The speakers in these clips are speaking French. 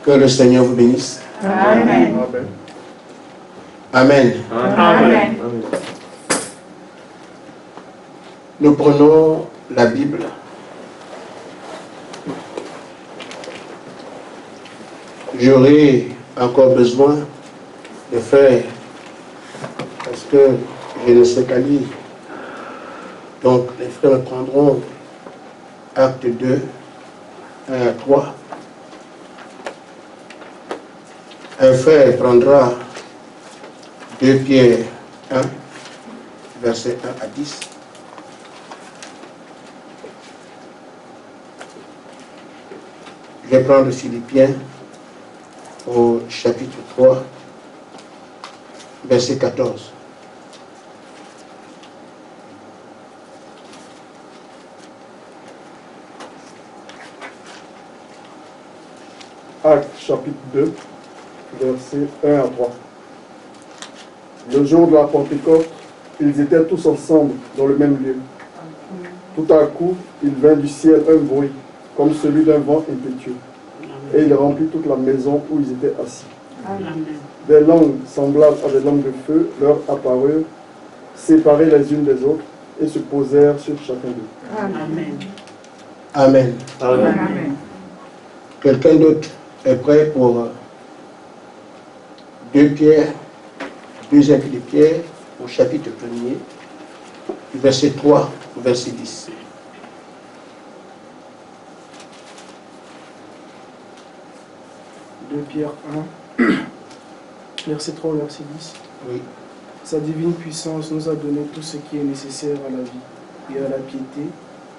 Que le Seigneur vous bénisse. Amen. Amen. Amen. Nous prenons la Bible. J'aurai encore besoin de faire, parce que je ne sais qu'à lire. Donc les frères me prendront Acte 2, 1 à 3. Un frère prendra 2 Pierre 1, verset 1 à 10. Je vais prendre Philippiens au chapitre 3, verset 14. Acte chapitre 2, versets 1 à 3. Le jour de la Pentecôte, ils étaient tous ensemble dans le même lieu. Tout à coup, il vint du ciel un bruit, comme celui d'un vent impétueux, et il remplit toute la maison où ils étaient assis. Amen. Des langues semblables à des langues de feu leur apparurent, séparées les unes des autres, et se posèrent sur chacun d'eux. Amen. Amen. Amen. Quelqu'un d'autre est prêt pour 2 Pierre, 2 épîtres de Pierre, au chapitre 1er, verset 3 au verset 10. De Pierre 1, verset 3 au verset 10. Oui. Sa divine puissance nous a donné tout ce qui est nécessaire à la vie et à la piété,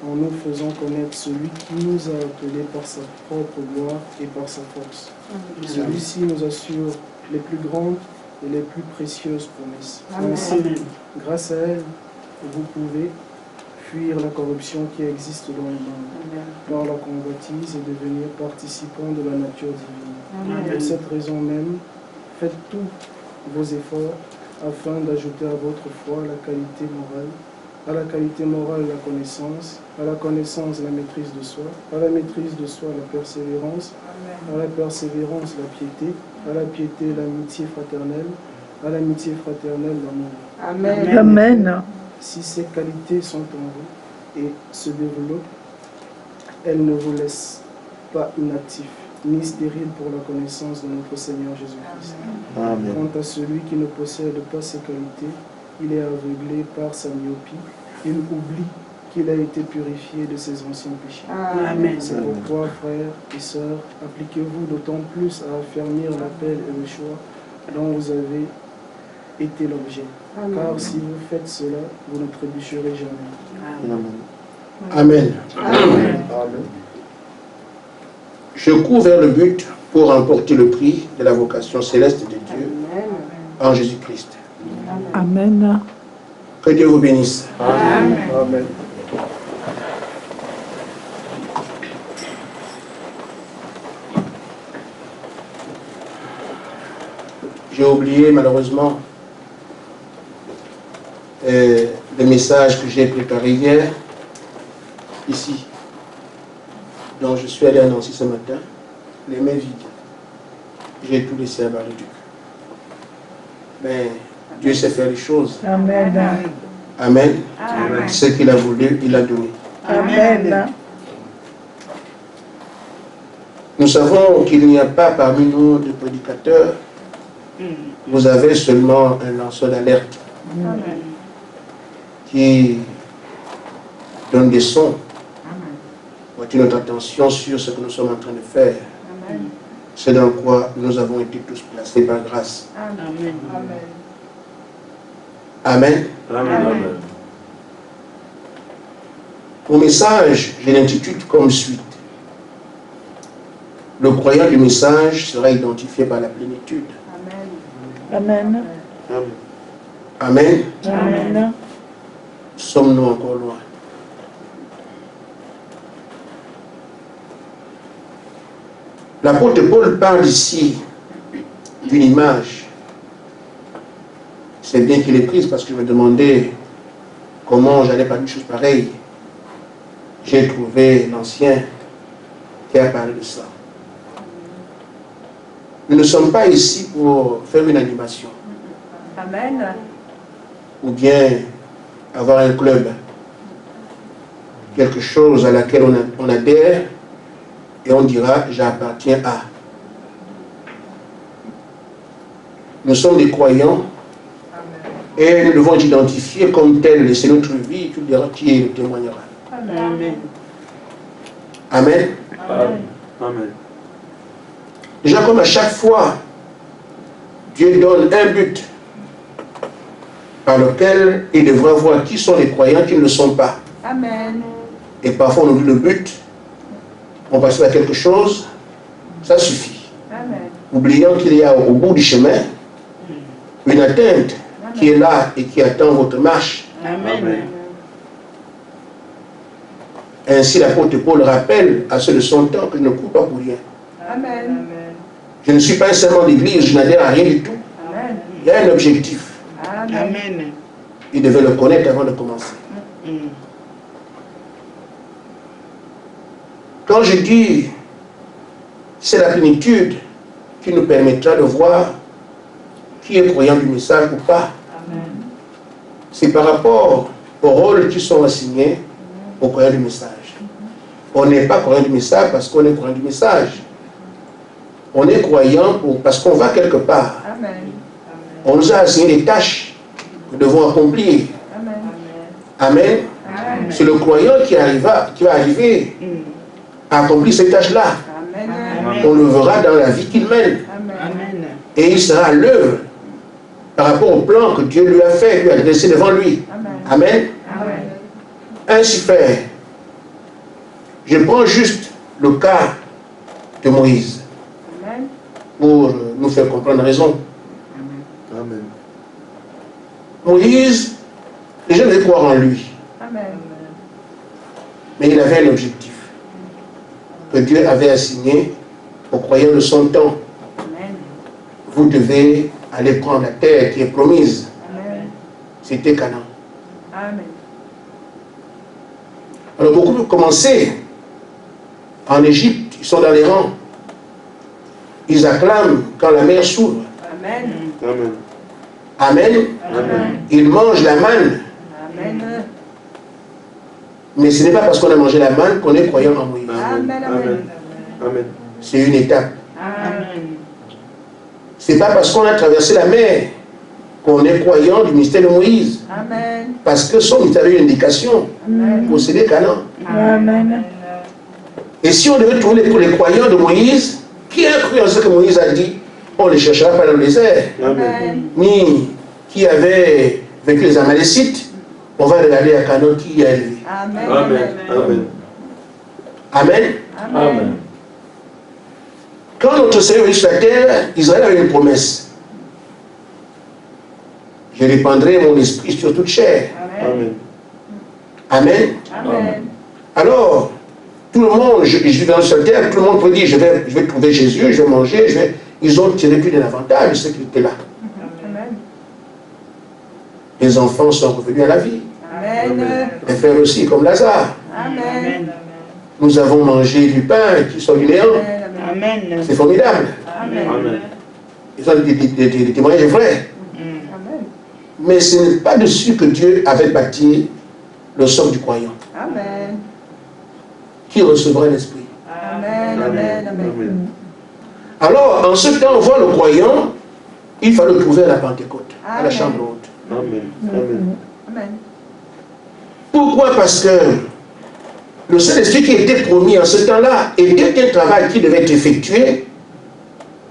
en nous faisant connaître celui qui nous a appelés par sa propre gloire et par sa force. Celui-ci nous assure les plus grandes et les plus précieuses promesses. Ainsi, grâce à elle, vous pouvez fuir la corruption qui existe dans le monde, par la convoitise et devenir participants de la nature divine. Pour cette raison même, faites tous vos efforts afin d'ajouter à votre foi la qualité morale, à la qualité morale la connaissance, à la connaissance la maîtrise de soi, à la maîtrise de soi la persévérance, à la persévérance la piété, à la piété l'amitié fraternelle, à l'amitié fraternelle l'amour. Amen. Amen. Si ces qualités sont en vous et se développent, elles ne vous laissent pas inactifs, ni stériles pour la connaissance de notre Seigneur Jésus-Christ. Amen. Quant à celui qui ne possède pas ces qualités, il est aveuglé par sa myopie. Il oublie qu'il a été purifié de ses anciens péchés. Amen. C'est pourquoi, frères et sœurs, appliquez-vous d'autant plus à affermir l'appel et le choix dont vous avez été l'objet. Car si vous faites cela, vous ne trébucherez jamais. Amen. Amen. Amen. Je cours vers le but pour remporter le prix de la vocation céleste de Dieu en Jésus-Christ. Amen. Que Dieu vous bénisse. Amen. Amen. J'ai oublié malheureusement le message que j'ai préparé hier, ici. Donc je suis allé à Nancy ce matin, les mains vides. J'ai tout laissé à Bar-le-Duc. Mais Dieu sait faire les choses. Amen. Amen. Amen. Ce qu'il a voulu, il a donné. Amen. Nous savons qu'il n'y a pas parmi nous de prédicateurs. Vous avez seulement un lanceur d'alerte qui donne des sons pour attirer notre attention sur ce que nous sommes en train de faire. C'est dans quoi nous avons été tous placés par grâce. Amen. Amen. Amen. Mon message, je l'intitule comme suite. Le croyant du message sera identifié par la plénitude. Amen. Amen. Amen. Sommes-nous encore loin? L'apôtre Paul parle ici d'une image. C'est bien qu'il est prise parce que je me demandais comment j'allais parler de choses pareilles. J'ai trouvé l'ancien qui a parlé de ça. Nous ne sommes pas ici pour faire une animation. Amen. Ou bien avoir un club. Quelque chose à laquelle on adhère et on dira j'appartiens à. Nous sommes des croyants et nous devons t'identifier comme tel et c'est notre vie, tu diras qui le témoignera. Amen. Amen. Amen. Déjà comme à chaque fois, Dieu donne un but par lequel il devra voir qui sont les croyants, qui ne le sont pas. Amen. Et parfois on oublie le but, on passe à quelque chose, ça suffit. Amen. Oubliant qu'il y a au bout du chemin une atteinte qui est là et qui attend votre marche. Amen. Ainsi l'apôtre Paul rappelle à ceux de son temps que je ne cours pas pour rien. Amen. Je ne suis pas un serment d'église, je n'adhère à rien du tout. Amen. Il y a un objectif. Amen. Il devait le connaître avant de commencer. Quand je dis c'est la plénitude qui nous permettra de voir qui est croyant du message ou pas, c'est par rapport aux rôles qui sont assignés aux croyants du message. On n'est pas croyant du message parce qu'on est croyant du message. On est croyant parce qu'on va quelque part. Amen. On nous a assigné des tâches que nous devons accomplir. Amen. Amen. Amen. C'est le croyant qui va arriver à accomplir ces tâches-là. Amen. On le verra dans la vie qu'il mène. Amen. Et il sera à l'œuvre par rapport au plan que Dieu lui a fait, lui a dressé devant lui. Amen. Amen. Ainsi fait, je prends juste le cas de Moïse Amen. pour nous faire comprendre raison. Amen. Moïse, les gens devaient croire en lui, Amen. mais il avait un objectif que Dieu avait assigné aux croyants de son temps. Amen. Vous devez aller prendre la terre qui est promise. Amen. C'était Canaan. Amen. Alors beaucoup ont commencé en Égypte, ils sont dans les rangs. Ils acclament quand la mer s'ouvre. Amen. Amen. Amen. Amen. Ils mangent la manne. Amen. Mais ce n'est pas parce qu'on a mangé la manne qu'on est croyant en Moïse. Amen. Amen. Amen. C'est une étape. Amen. Ce n'est pas parce qu'on a traversé la mer qu'on est croyant du mystère de Moïse. Amen. Parce que son mystère avait une indication. Amen. Posséder Canaan. Amen. Et si on devait trouver les croyants de Moïse, qui a cru en ce que Moïse a dit, on ne les cherchera pas dans le désert. Amen. Ni qui avait vaincu les Amalécites, on va regarder à Canaan qui y a élevé. Amen. Amen. Amen. Amen. Amen. Quand notre Seigneur est sur la terre, Israël avait une promesse. Je répandrai mon esprit sur toute chair. Amen. Amen. Amen. Alors, tout le monde, je vais dans cette terre, tout le monde peut dire, je vais trouver Jésus, je vais manger, ils ont tiré plus d'un avantage de ceux qui étaient là. Amen. Les enfants sont revenus à la vie. Amen. Les frères aussi, comme Lazare. Amen. Nous avons mangé du pain qui sort du néant. Amen. C'est formidable. Amen. Amen. Ils ont des témoignages vrais. Amen. Mais ce n'est pas dessus que Dieu avait bâti le socle du croyant, Amen. qui recevra l'Esprit. Amen. Amen. Amen. Alors, en ce temps, on voit le croyant, il fallait le trouver à la Pentecôte, à la Amen. chambre haute. Amen. Amen. Amen. Pourquoi? Parce que le Saint-Esprit qui était promis en ce temps-là était un travail qui devait être effectué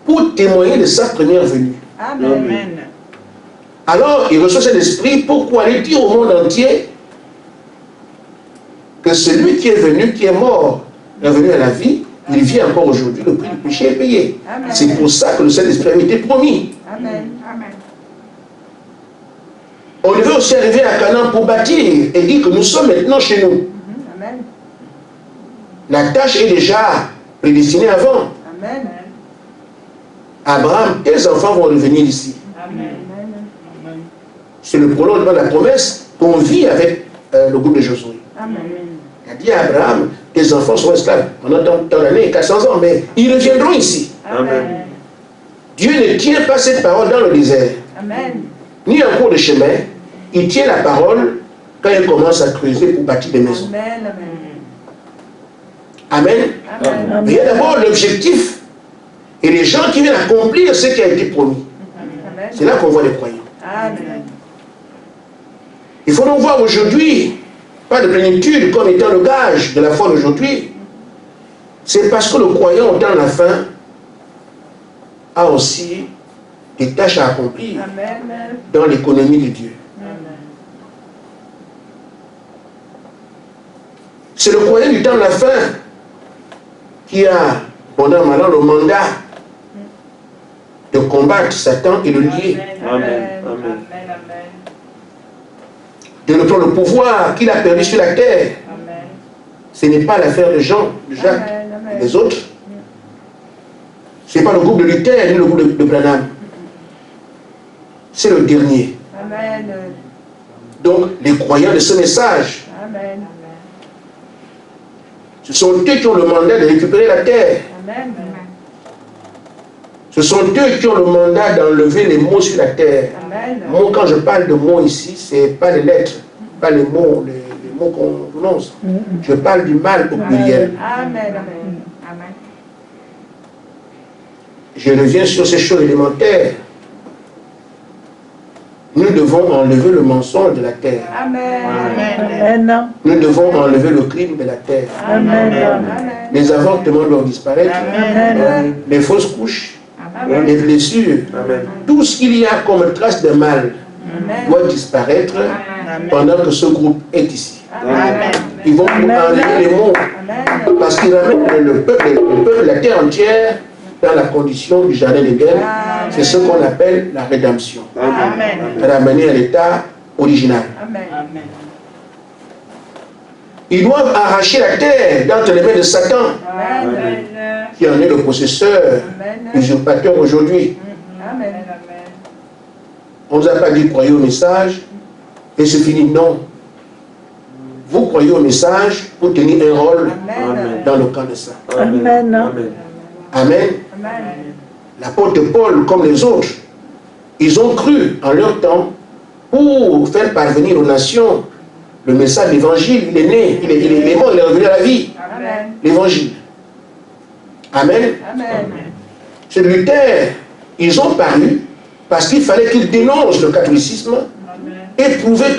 pour témoigner de sa première venue. Amen. Alors, il reçoit cet esprit pour aller dire au monde entier que celui qui est venu, qui est mort, est venu à la vie, il vit encore aujourd'hui, le prix du péché est payé. Amen. C'est pour ça que le Saint-Esprit avait été promis. Amen. Amen. On devait aussi arriver à Canaan pour bâtir et dire que nous sommes maintenant chez nous. Amen. La tâche est déjà prédestinée avant. Amen. Abraham, tes enfants vont revenir ici. Amen. C'est le prolongement de la promesse qu'on vit avec le groupe de Josué. Amen. Il a dit à Abraham, tes enfants sont esclaves pendant tant d'années, 400 ans, mais ils reviendront ici. Amen. Dieu ne tient pas cette parole dans le désert, Amen. ni en cours de chemin. Il tient la parole quand il commence à creuser pour bâtir des maisons. Amen. Amen. Amen. Mais il y a d'abord l'objectif et les gens qui viennent accomplir ce qui a été promis. Amen. C'est là qu'on voit les croyants. Amen. Il faut donc voir aujourd'hui, pas de plénitude comme étant le gage de la foi d'aujourd'hui. C'est parce que le croyant, dans la fin, a aussi des tâches à accomplir Amen. dans l'économie de Dieu. C'est le croyant du temps de la fin qui a, pendant maintenant, le mandat de combattre Satan et de lier, Amen. Amen. de le prendre le pouvoir qu'il a perdu sur la terre. Ce n'est pas l'affaire de Jean, de Jacques et des autres. Ce n'est pas le groupe de Luther ni le groupe de Branham. C'est le dernier. Amen. Donc, les croyants de ce message, Amen. ce sont eux qui ont le mandat de récupérer la terre. Amen. Ce sont eux qui ont le mandat d'enlever les mots sur la terre. Amen. Mots, quand je parle de mots ici, ce n'est pas les lettres, pas les mots, les mots qu'on prononce. Je parle du mal au pluriel. Amen. Amen. Je reviens sur ces choses élémentaires. Nous devons enlever le mensonge de la terre. Amen. Amen. Nous devons enlever le crime de la terre. Amen. Les avortements doivent disparaître. Amen. Les fausses couches, Amen. les blessures, Amen. tout ce qu'il y a comme trace de mal doit disparaître pendant que ce groupe est ici. Amen. Ils vont enlever les mots Amen. parce qu'ils ramènent le peuple, la terre entière dans la condition du jardin d'Éden. C'est ce qu'on appelle la rédemption. Amen. Ramener à l'état original. Amen. Ils doivent arracher la terre d'entre les mains de Satan, Amen. qui en est le possesseur, usurpateur aujourd'hui. Amen. On ne nous a pas dit croyez au message et c'est fini. Non. Vous croyez au message pour tenir un rôle Amen. dans le camp de ça. Amen. Amen. Amen. Amen. L'apôtre Paul, comme les autres, ils ont cru en leur temps pour faire parvenir aux nations le message de l'évangile. Il est né, il est mort, il est revenu à la vie. Amen. L'évangile. Amen. Amen. C'est Luther. Ils ont paru parce qu'il fallait qu'ils dénoncent le catholicisme et prouver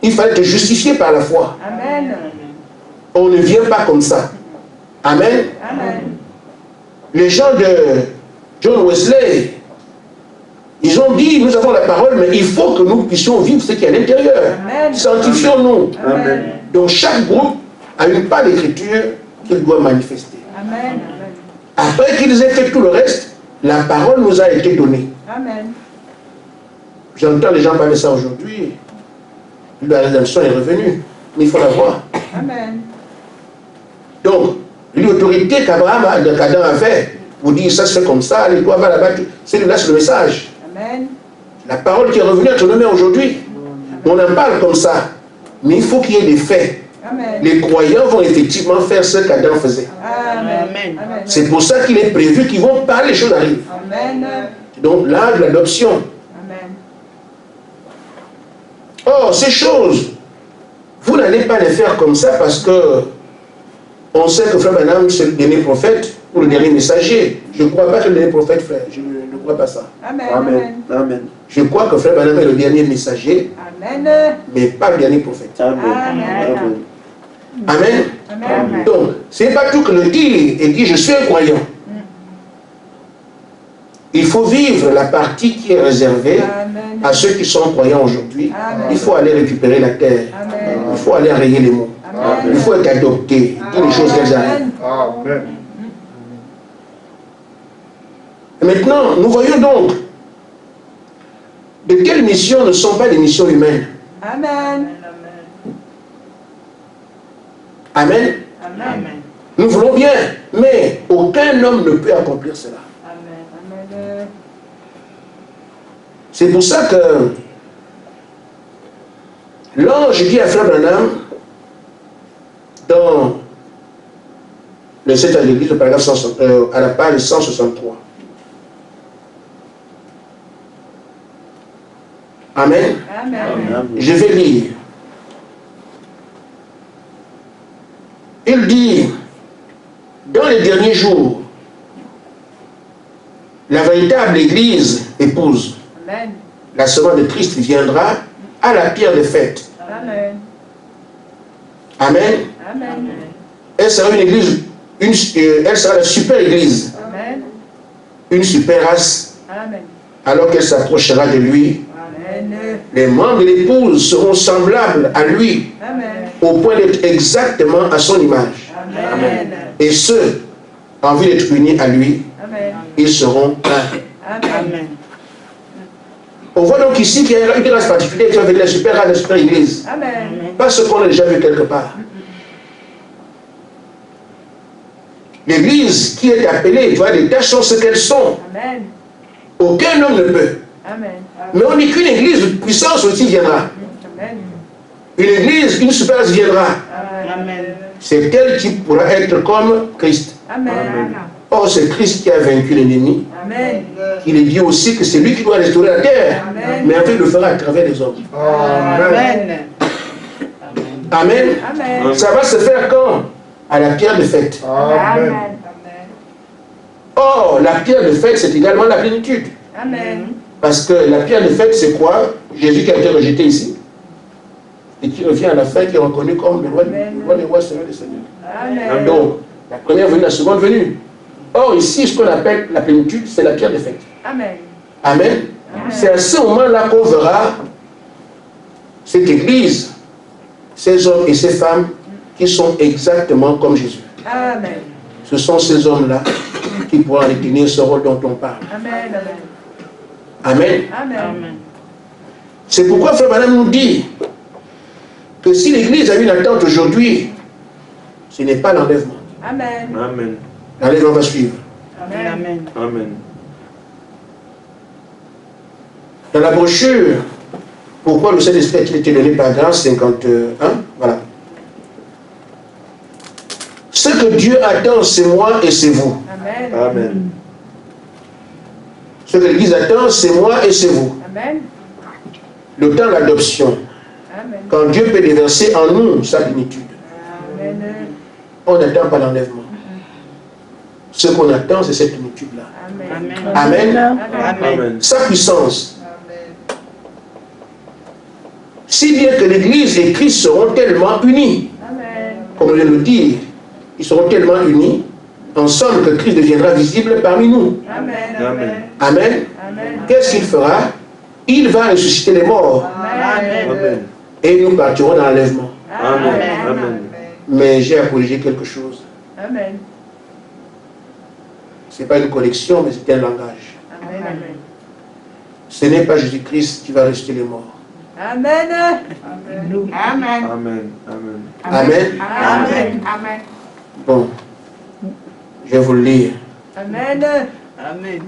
qu'il fallait être justifié par la foi. Amen. On ne vient pas comme ça. Amen. Amen. Les gens de John Wesley, ils ont dit, nous avons la parole, mais il faut que nous puissions vivre ce qui est à l'intérieur. Amen. Sanctifions-nous. Amen. Donc chaque groupe a une part d'écriture qu'il doit manifester. Amen. Après qu'ils aient fait tout le reste, la parole nous a été donnée. Amen. J'entends les gens parler de ça aujourd'hui. La rédemption est revenue. Mais il faut la voir. Amen. Donc, l'autorité qu'Abraham avait pour dire ça se fait comme ça, les doigts va là-bas, c'est là sur le message. Amen. La parole qui est revenue entre nos mains aujourd'hui. On en parle comme ça. Mais il faut qu'il y ait des faits. Amen. Les croyants vont effectivement faire ce qu'Adam faisait. Amen. Amen. C'est pour ça qu'il est prévu qu'ils vont parler, les choses arrivent. Amen. Donc là, de l'adoption. Amen. Or, ces choses, vous n'allez pas les faire comme ça parce que on sait que Frère Branham, c'est le dernier prophète ou le dernier messager. Je ne crois pas que le dernier prophète, frère. Je ne crois pas ça. Amen. Amen. Amen. Je crois que Frère Branham est le dernier messager, Amen. mais pas le dernier prophète. Amen. Amen. Amen. Amen. Donc, ce n'est pas tout que le dire et dire je suis un croyant. Il faut vivre la partie qui est réservée Amen. à ceux qui sont croyants aujourd'hui. Amen. Il faut aller récupérer la terre. Amen. Il faut aller enrayer les mots. Amen. Il faut être adopté. Toutes les choses qu'elles arrivent. Amen. Et maintenant, nous voyons donc de quelles missions ne sont pas des missions humaines. Amen. Amen. Amen. Nous voulons bien, mais aucun homme ne peut accomplir cela. Amen. C'est pour ça que l'ange dit à Frère Branham, dans le 7 à l'église, le paragraphe à la page 163, Amen. Amen. Je vais lire. Il dit, dans les derniers jours, la véritable Église épouse, Amen. la semence de Christ viendra à la pierre de fête. Amen. Amen. Amen. Elle sera une église, elle sera la super église, Amen. une super race, Amen. alors qu'elle s'approchera de lui. Amen. Les membres de l'épouse seront semblables à lui, Amen. au point d'être exactement à son image. Amen. Et ceux, en vue d'être unis à lui, Amen. ils seront un. Amen. On voit donc ici qu'il y a une race particulière qui va venir la super race, la super église. Amen. Pas ce qu'on a déjà vu quelque part. L'église qui est appelée, tu vois, les tâches sont ce qu'elles sont. Amen. Aucun homme ne peut. Amen. Mais on dit qu'une église de puissance aussi viendra. Amen. Une église, une super race viendra. Amen. C'est elle qui pourra être comme Christ. Amen. Or, c'est Christ qui a vaincu l'ennemi. Amen. Il est dit aussi que c'est lui qui doit restaurer la terre. Amen. Mais en fait, il le fera à travers les hommes. Amen. Amen. Amen. Ça va se faire quand? À la pierre de fête. Amen. Or, la pierre de fête, c'est également la plénitude. Amen. Parce que la pierre de fête, c'est quoi? Jésus qui a été rejeté ici. Et qui revient à la fin, qui est reconnu comme le roi des rois, Seigneur des seigneurs. Amen. Donc, la première venue, la seconde venue. Or, ici, ce qu'on appelle la plénitude, c'est la pierre de fête. Amen. Amen. C'est à ce moment-là qu'on verra cette église, ces hommes et ces femmes qui sont exactement comme Jésus. Amen. Ce sont ces hommes-là qui pourront aller tenir ce rôle dont on parle. Amen. Amen. Amen. C'est pourquoi Frère Madame nous dit que si l'Église a une attente aujourd'hui, ce n'est pas l'enlèvement. Amen. Amen. L'enlèvement va suivre. Amen. Amen. Dans la brochure, pourquoi le Saint-Esprit a-t-il été donné par grâce 51, voilà. Ce que Dieu attend, c'est moi et c'est vous. Amen. Amen. Ce que l'Église attend, c'est moi et c'est vous. Amen. Le temps de l'adoption, Amen. quand Dieu peut déverser en nous sa plénitude, Amen. on n'attend pas l'enlèvement. Ce qu'on attend, c'est cette plénitude-là. Amen. Amen. Amen. Amen. Sa puissance. Si bien que l'Église et Christ seront tellement unis, Amen. comme je viens de le dire, ils seront tellement unis, ensemble, que Christ deviendra visible parmi nous. Amen. Amen. Amen. Amen. Qu'est-ce qu'il fera? Il va ressusciter les morts Amen. Amen. et nous partirons dans l'enlèvement. Amen. Amen. Mais j'ai à corriger quelque chose. Amen. Ce n'est pas une collection, mais c'est un langage. Amen. Ce n'est pas Jésus-Christ qui va ressusciter les morts. Amen. Nous. Amen. Amen. Amen. Amen. Amen. Amen. Bon, je vais vous le lire. Amen. Amen.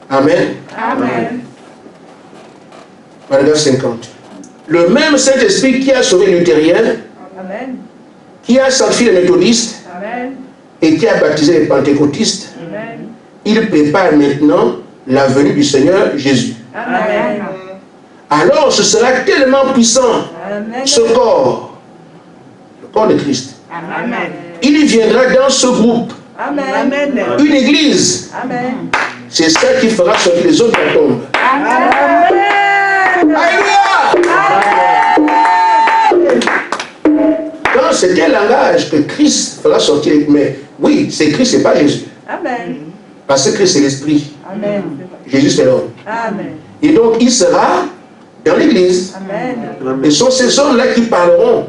Amen. Amen. Paragraphe 50. Le même Saint-Esprit qui a sauvé les luthériens, Amen. qui a sanctifié les méthodistes Amen. et qui a baptisé les pentecôtistes, Amen. il prépare maintenant la venue du Seigneur Jésus. Amen. Alors ce sera tellement puissant, Amen. ce corps, le corps de Christ. Amen. Il y viendra dans ce groupe, Amen. une église. Amen. C'est ça qui fera sortir les autres de la tombe. Amen. Alléluia! Quand c'est un langage que Christ fera sortir, mais oui, c'est Christ, c'est pas Jésus. Amen. Parce que Christ c'est l'Esprit, Amen. Jésus c'est l'homme. Amen. Et donc il sera dans l'église. Amen. Et ce sont ces hommes-là qui parleront.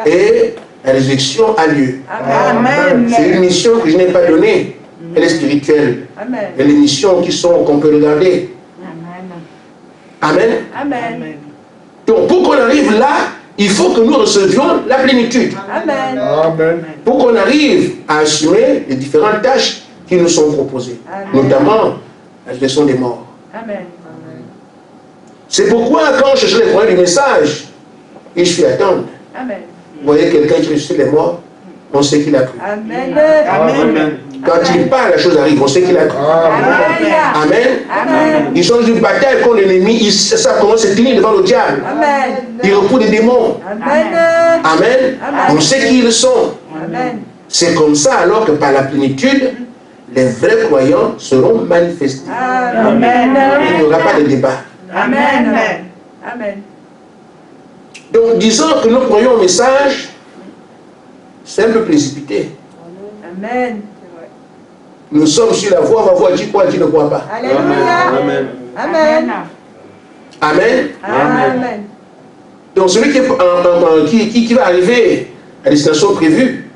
Et la résurrection a lieu. Amen. C'est une mission que je n'ai pas donnée. Elle est spirituelle. Amen. Et les missions qu'on peut regarder. Amen. Amen. Donc pour qu'on arrive là, il faut que nous recevions la plénitude. Amen. Amen. Pour qu'on arrive à assumer les différentes tâches qui nous sont proposées. Amen. Notamment la résurrection des morts. Amen. C'est pourquoi quand je cherche les points du message, il suffit d'attendre. Amen. Vous voyez quelqu'un qui ressuscite les morts, on sait qu'il a cru. Amen. Amen. Quand il parle, la chose arrive. On sait qu'il a cru. Amen. Il change de bataille contre l'ennemi. Il sait comment se tenir devant le diable. Il repousse des démons. Amen. On sait qui ils sont. C'est comme ça alors que par la plénitude, les vrais croyants seront manifestés. Amen. Il n'y aura pas de débat. Amen. Donc, disons que nous croyons au message, c'est un peu précipité. Amen. Nous sommes sur la voie, on va voir qui croit, qui ne croit pas. Alléluia. Amen. Amen. Amen. Amen. Donc, celui qui va arriver à destination prévue,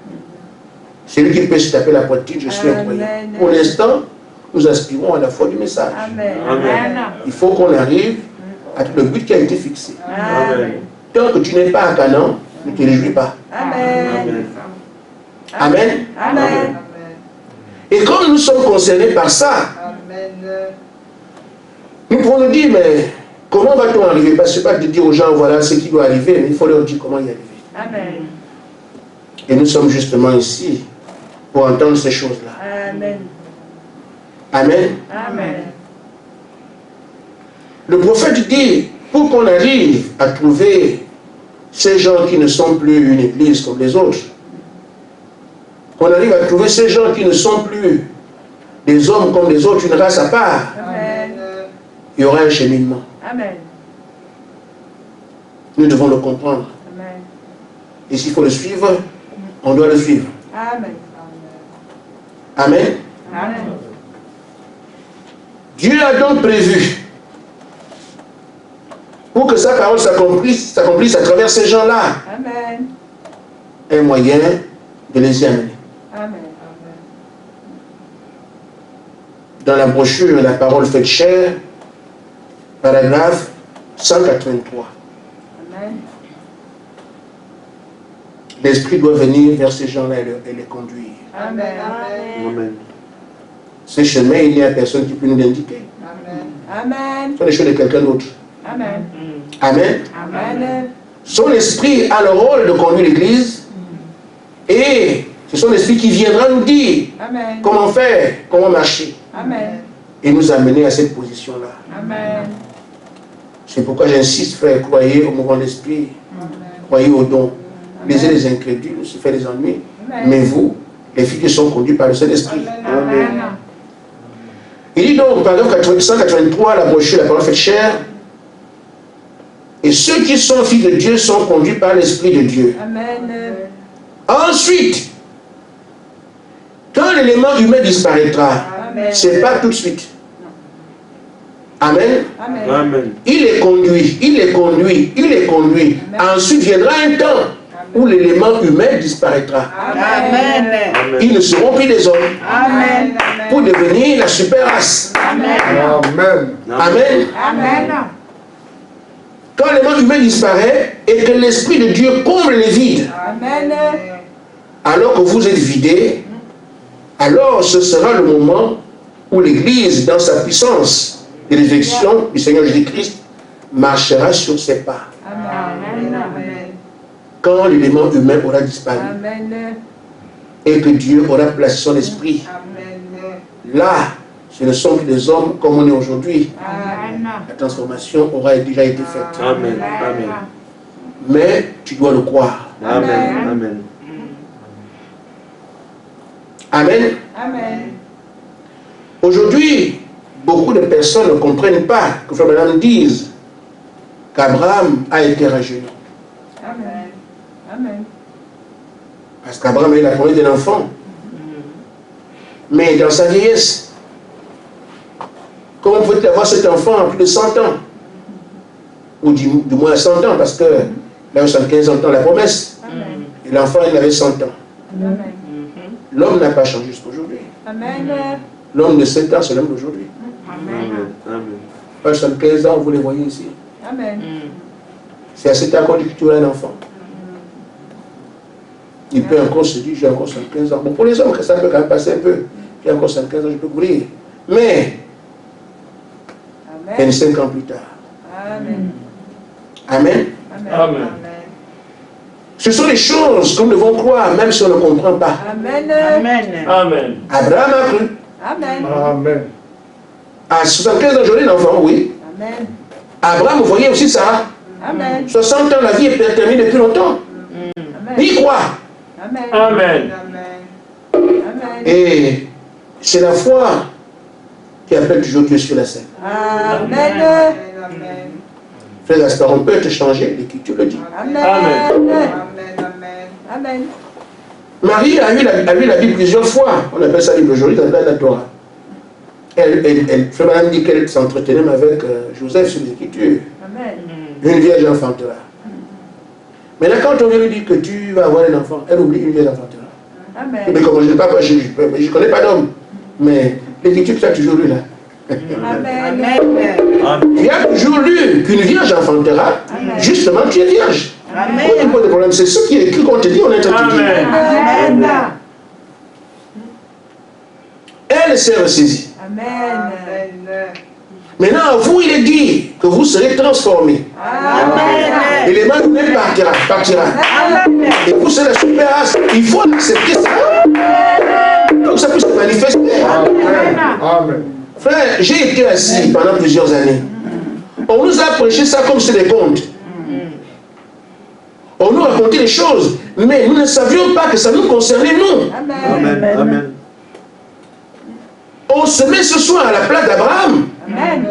c'est lui qui peut se taper la poitrine, je suis un croyant. Pour l'instant, nous aspirons à la foi du message. Amen. Il faut qu'on arrive à le but qui a été fixé. Amen. Tant que tu n'es pas à Canaan, ne te réjouis pas. Amen. Amen. Amen. Et comme nous sommes concernés par ça, nous pouvons nous dire, mais comment va-t-on arriver? Parce que c'est pas de dire aux gens, voilà ce qui doit arriver, mais il faut leur dire comment y arriver. Amen. Et nous sommes justement ici pour entendre ces choses-là. Amen. Amen. Amen. Le prophète dit, pour qu'on arrive à trouver ces gens qui ne sont plus une église comme les autres, qu'on arrive à trouver ces gens qui ne sont plus des hommes comme les autres, une race à part, Amen. il y aura un cheminement. Amen. Nous devons le comprendre. Amen. Et s'il faut le suivre, on doit le suivre. Amen. Amen. Amen. Dieu a donc prévu, pour que sa parole s'accomplisse à travers ces gens-là, Amen. un moyen de les y amener. Amen. Dans la brochure La parole faite chair, paragraphe 183. Amen. L'Esprit doit venir vers ces gens-là et les conduire. Amen. Amen. Ces chemins, il n'y a personne qui peut nous l'indiquer. Amen. Ce sont les choses de quelqu'un d'autre. Amen. Amen. Amen. Son esprit a le rôle de conduire l'Église et c'est son esprit qui viendra nous dire Amen. comment faire, comment marcher Amen. et nous amener à cette position-là. Amen. C'est pourquoi j'insiste, frère, croyez au mouvement d'esprit, croyez au don. Lisez les incrédules, se fait des ennuis. Mais vous, les filles qui sont conduites par le Saint-Esprit. Amen. Il dit donc, paragraphe 183, la brochure, la parole faite chair, et ceux qui sont filles de Dieu sont conduits par l'Esprit de Dieu. Amen. Ensuite, quand l'élément humain disparaîtra, c'est pas tout de suite. Amen. Amen. Amen. Il les conduit, il les conduit, il les conduit. Ensuite viendra un temps où l'élément humain disparaîtra. Amen. Amen. Ils ne seront plus des hommes Amen. pour devenir la super race. Amen. Amen. Amen. Amen. Quand l'élément humain disparaît et que l'Esprit de Dieu comble les vides, Amen. alors que vous êtes vidés, alors ce sera le moment où l'Église, dans sa puissance de résurrection du Seigneur Jésus-Christ, marchera sur ses pas. Amen. Quand l'élément humain aura disparu Amen. et que Dieu aura placé son esprit, là, ce ne sont que des hommes comme on est aujourd'hui. Amen. La transformation aura déjà été faite. Amen. Amen. Mais tu dois le croire. Amen. Amen. Amen. Amen. Aujourd'hui, beaucoup de personnes ne comprennent pas que Frère Branham dise qu'Abraham a été rajeuni. Amen. Amen. Parce qu'Abraham a eu la promesse d'un enfant. Mais dans sa vieillesse, comment peut-il avoir cet enfant à plus de 100 ans? Ou du moins à 100 ans, parce que il a 75 ans la promesse. Amen. Et l'enfant, il avait 100 ans. Amen. L'homme n'a pas changé jusqu'à aujourd'hui. Amen. L'homme de 7 ans, c'est l'homme d'aujourd'hui. Amen. Amen. Pas 75 ans, vous les voyez ici. Amen. C'est à 7 ans qu'on dit que tu as un enfant. Il peut encore se dire, j'ai encore 75 ans. Bon, pour les hommes, ça peut quand même passer un peu. J'ai encore 75 ans, je peux courir. Mais, 25 ans plus tard. Amen. Amen. Amen. Ce sont les choses que nous devons croire, même si on ne comprend pas. Amen. Amen. Amen. Abraham a cru. Amen. Amen. À 75 ans, j'aurai un enfant, oui. Amen. Abraham, vous voyez aussi ça. Amen. 60 ans, la vie est terminée depuis longtemps. Amen. Il croit. Amen. Amen. Amen. Et c'est la foi qui appelle toujours Dieu sur la scène. Amen. Frère Gaspard, on peut te changer, l'écriture le dit. Amen. Amen. Amen. Marie a lu la Bible plusieurs fois. On appelle ça Bible aujourd'hui, dans la Torah. Frère Madame dit qu'elle s'entretenait avec Joseph sur les Écritures. Amen. Une vierge enfantera. Maintenant, quand on vient lui dire que tu vas avoir un enfant, elle oublie une vierge enfantera. Amen. Mais comme je ne connais pas d'homme, mais l'Écriture, tu as toujours lu là. Amen. Tu as toujours lu qu'une vierge enfantera, justement tu es vierge. Amen. Il n'y a pas de problème, c'est ce qui est écrit qu'on te dit, on est en train de te dire. Amen. Elle s'est ressaisie. Amen. Maintenant, à vous, il est dit que vous serez transformés. Amen. Et les mains humaines partira. Et vous serez la super race. Il faut accepter ça. Donc ça peut se manifester. Amen. Frère, j'ai été assis pendant plusieurs années. On nous a prêché ça comme c'est des contes. On nous racontait les choses, mais nous ne savions pas que ça nous concernait, nous. Amen. Amen. Amen. On se met ce soir à la place d'Abraham. Amen.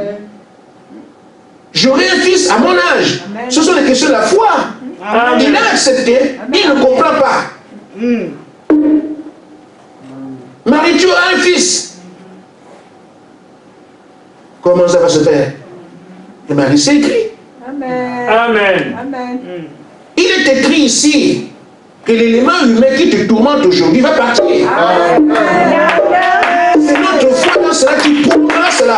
J'aurai un fils à mon âge. Amen. Ce sont des questions de la foi. Il a accepté, il ne comprend pas. Marie, tu as un fils. Comment ça va se faire? Et Marie, c'est écrit. Amen. Amen. Amen. Il est écrit ici que l'élément humain qui te tourmente aujourd'hui va partir. C'est notre foi dans cela qui prouvera cela.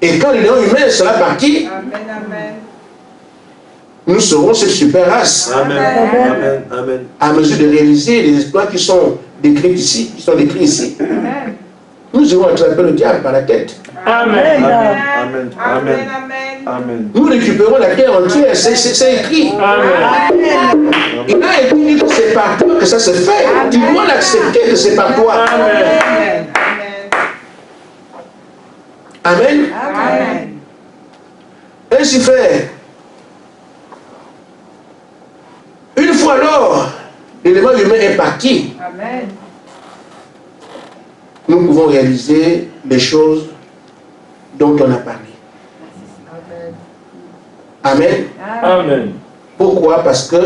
Et quand l'élément humain sera parti, nous serons cette super race. Amen. Amen. Amen. À mesure de réaliser les exploits qui sont décrits ici, nous irons attraper le diable par la tête. Amen. Amen. Amen. Amen. Nous récupérons la terre entière, c'est écrit. Amen. Il a été dit que c'est par toi que ça se fait. Tu dois l'accepter que c'est par toi. Amen. Amen. Amen. Ainsi fait, une fois alors, l'élément humain est parti, Amen. nous pouvons réaliser les choses dont on a parlé. Amen. Amen. Pourquoi? Parce que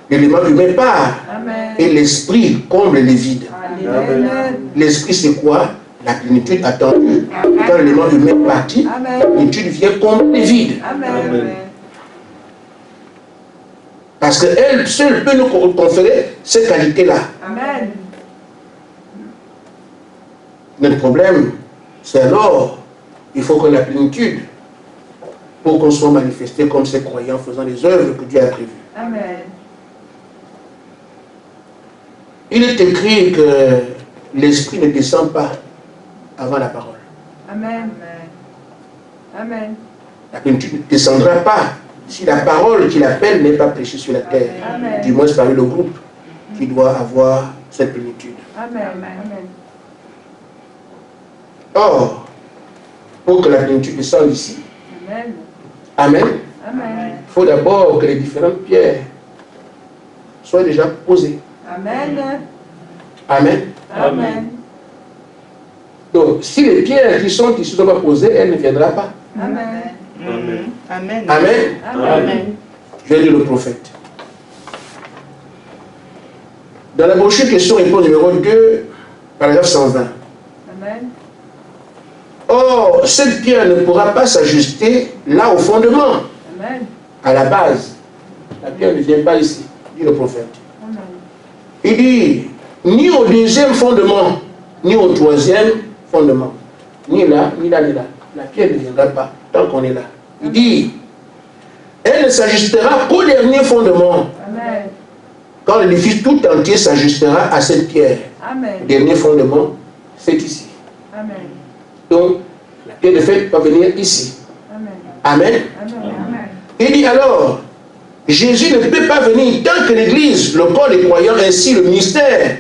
l'élément humain part Amen. et l'esprit comble les vides. Amen. L'esprit, c'est quoi? La plénitude attendue. Quand l'élément humain est parti, Amen. la plénitude vient combler les vides. Amen. Parce qu'elle seule peut nous conférer cette qualité-là. Amen. Notre problème, c'est alors, il faut que la plénitude, pour qu'on soit manifesté comme ces croyants faisant les œuvres que Dieu a prévues. Amen. Il est écrit que l'esprit ne descend pas avant la parole. Amen. Amen. La plénitude ne descendra pas si la parole qu'il appelle n'est pas prêchée sur la terre. Amen. Du moins, c'est parmi le groupe qui doit avoir cette plénitude. Amen. Amen. Or, pour que la plénitude descende ici, Amen. Amen, Amen. il faut d'abord que les différentes pierres soient déjà posées. Amen. Amen. Amen. Donc, si les pierres qui sont ici ne sont pas posées, elle ne viendra pas. Amen. Amen. Amen. Amen. Amen. Je vais lire le prophète. Dans la brochure question-réponse numéro 2, paragraphe 120. Amen. Or, cette pierre ne pourra pas s'ajuster là au fondement, Amen. à la base. La pierre ne vient pas ici, dit le prophète. Amen. Il dit, ni au deuxième fondement, ni au troisième fondement. Ni là, ni là, ni là. La pierre ne viendra pas tant qu'on est là. Il dit, elle ne s'ajustera qu'au dernier fondement. Amen. Quand l'édifice tout entier s'ajustera à cette pierre. Amen. Le dernier fondement, c'est ici. Amen. Donc, la pierre de fait va venir ici. Amen. Amen. Amen. dit alors, Jésus ne peut pas venir tant que l'Église, le corps des croyants, ainsi le ministère,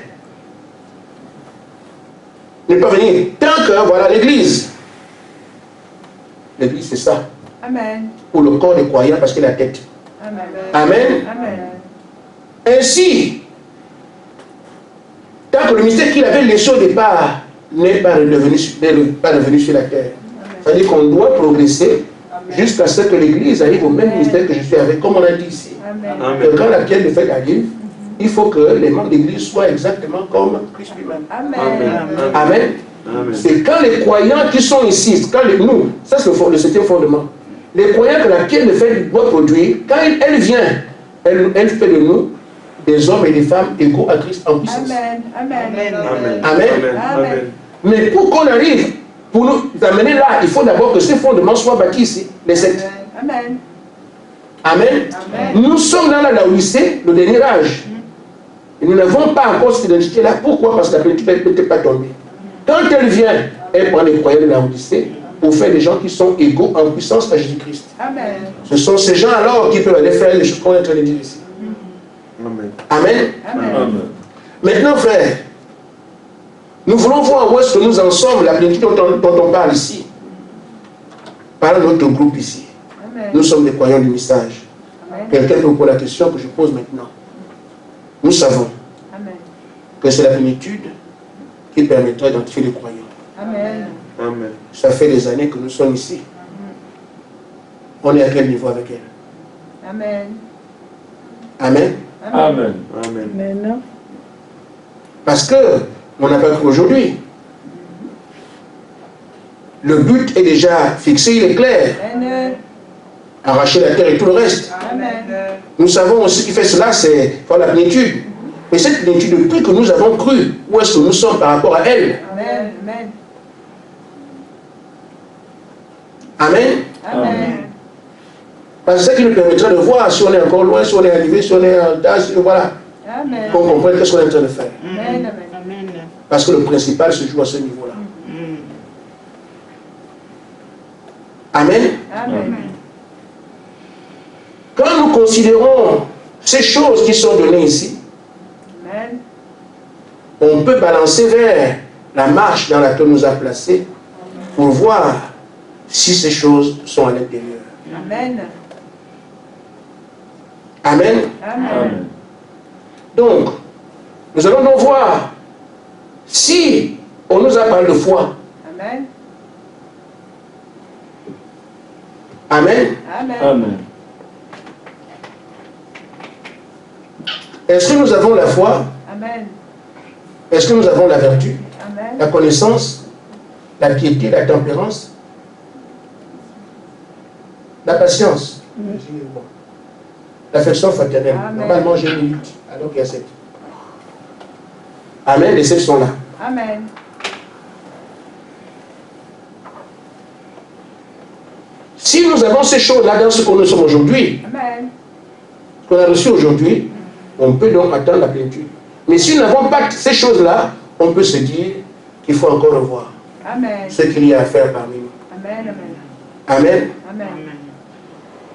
ne peut pas venir tant que, voilà, l'Église. L'Église, c'est ça. Amen. Pour le corps des croyants, parce que la tête. Amen. Amen. Amen. Ainsi, tant que le ministère qu'il avait laissé au départ n'est pas revenu sur la terre. C'est-à-dire qu'on doit progresser jusqu'à ce que l'Église arrive au même ministère que je suis avec, comme on a dit ici. Amen. Que quand la pierre de fête arrive, il faut que les membres de l'Église soient exactement comme Christ lui-même. Amen. Amen. C'est quand les croyants qui sont ici, quand nous, ça c'est le septième fondement. Les croyants que la pierre de fête doit produire, quand elle vient, elle fait de nous des hommes et des femmes égaux à Christ en puissance. Amen. Amen. Amen. Mais pour qu'on arrive, pour nous amener là, il faut d'abord que ces fondements soient bâtis ici, les sept. Amen. Amen. Nous sommes dans la Laodicée, le dernier âge. Et nous n'avons pas encore cette identité-là. Pourquoi? Parce que la plénitude ne peut pas tomber. Quand elle vient, elle prend les croyants de la Laodicée pour faire des gens qui sont égaux en puissance à Jésus-Christ. Amen. Ce sont ces gens alors qui peuvent aller faire les choses qu'on est en train de dire ici. Amen. Amen. Amen. Maintenant, frère, nous voulons voir où est-ce que nous en sommes, la plénitude dont on parle ici. Par notre groupe ici. Amen. Nous sommes des croyants du message. Amen. Quelqu'un peut poser la question que je pose maintenant. Nous savons Amen. que c'est la plénitude qui permettra d'identifier les croyants. Amen. Amen. Ça fait des années que nous sommes ici. On est à quel niveau avec elle? Amen. Amen. Amen. Amen. Amen. Parce que on n'a pas cru aujourd'hui. Le but est déjà fixé, il est clair. Amen. Arracher la terre et tout le reste. Amen. Nous savons ce qui fait cela, c'est faire la plénitude. Mais cette plénitude, depuis que nous avons cru, où est-ce que nous sommes par rapport à elle? Amen. Amen. Amen. Amen. Parce que c'est ça qui nous permettra de voir si on est encore loin, si on est arrivé, si on est en tas, voilà. Amen. Qu'on comprenne qu'est-ce qu'on est en train de faire. Amen. Amen. Parce que le principal se joue à ce niveau-là. Amen. Amen. Quand nous considérons ces choses qui sont données ici, Amen. on peut balancer vers la marche dans laquelle on nous a placés pour voir si ces choses sont à l'intérieur. Amen. Amen. Amen. Donc, nous allons donc voir si on nous a parlé de foi. Amen. Amen. Amen. Amen. Est-ce que nous avons la foi? Amen. Est-ce que nous avons la vertu, Amen. la connaissance, la piété, la tempérance, la patience, l'affection fraternelle? Amen. Normalement, j'ai 8, alors qu'il y a 7. Amen, les 7 sont là. Amen. Si nous avons ces choses-là dans ce que nous sommes aujourd'hui, Amen. ce qu'on a reçu aujourd'hui, on peut donc attendre la plénitude. Mais si nous n'avons pas ces choses-là, on peut se dire qu'il faut encore revoir Amen. ce qu'il y a à faire parmi nous. Amen. Amen. Amen.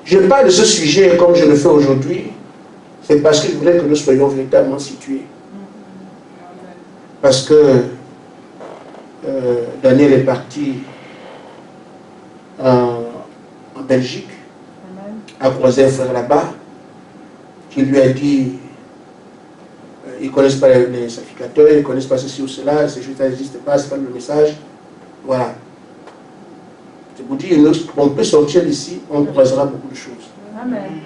Je parle de ce sujet comme je le fais aujourd'hui, c'est parce que je voudrais que nous soyons véritablement situés. Parce que Daniel est parti en Belgique, Amen. a croisé un frère là-bas, qui lui a dit, ils ne connaissent pas les sacrificateurs, ils ne connaissent pas ceci ou cela, ces choses n'existent pas, c'est pas le message. Voilà. Je vous dis, on peut sortir d'ici, on croisera beaucoup de choses. Amen.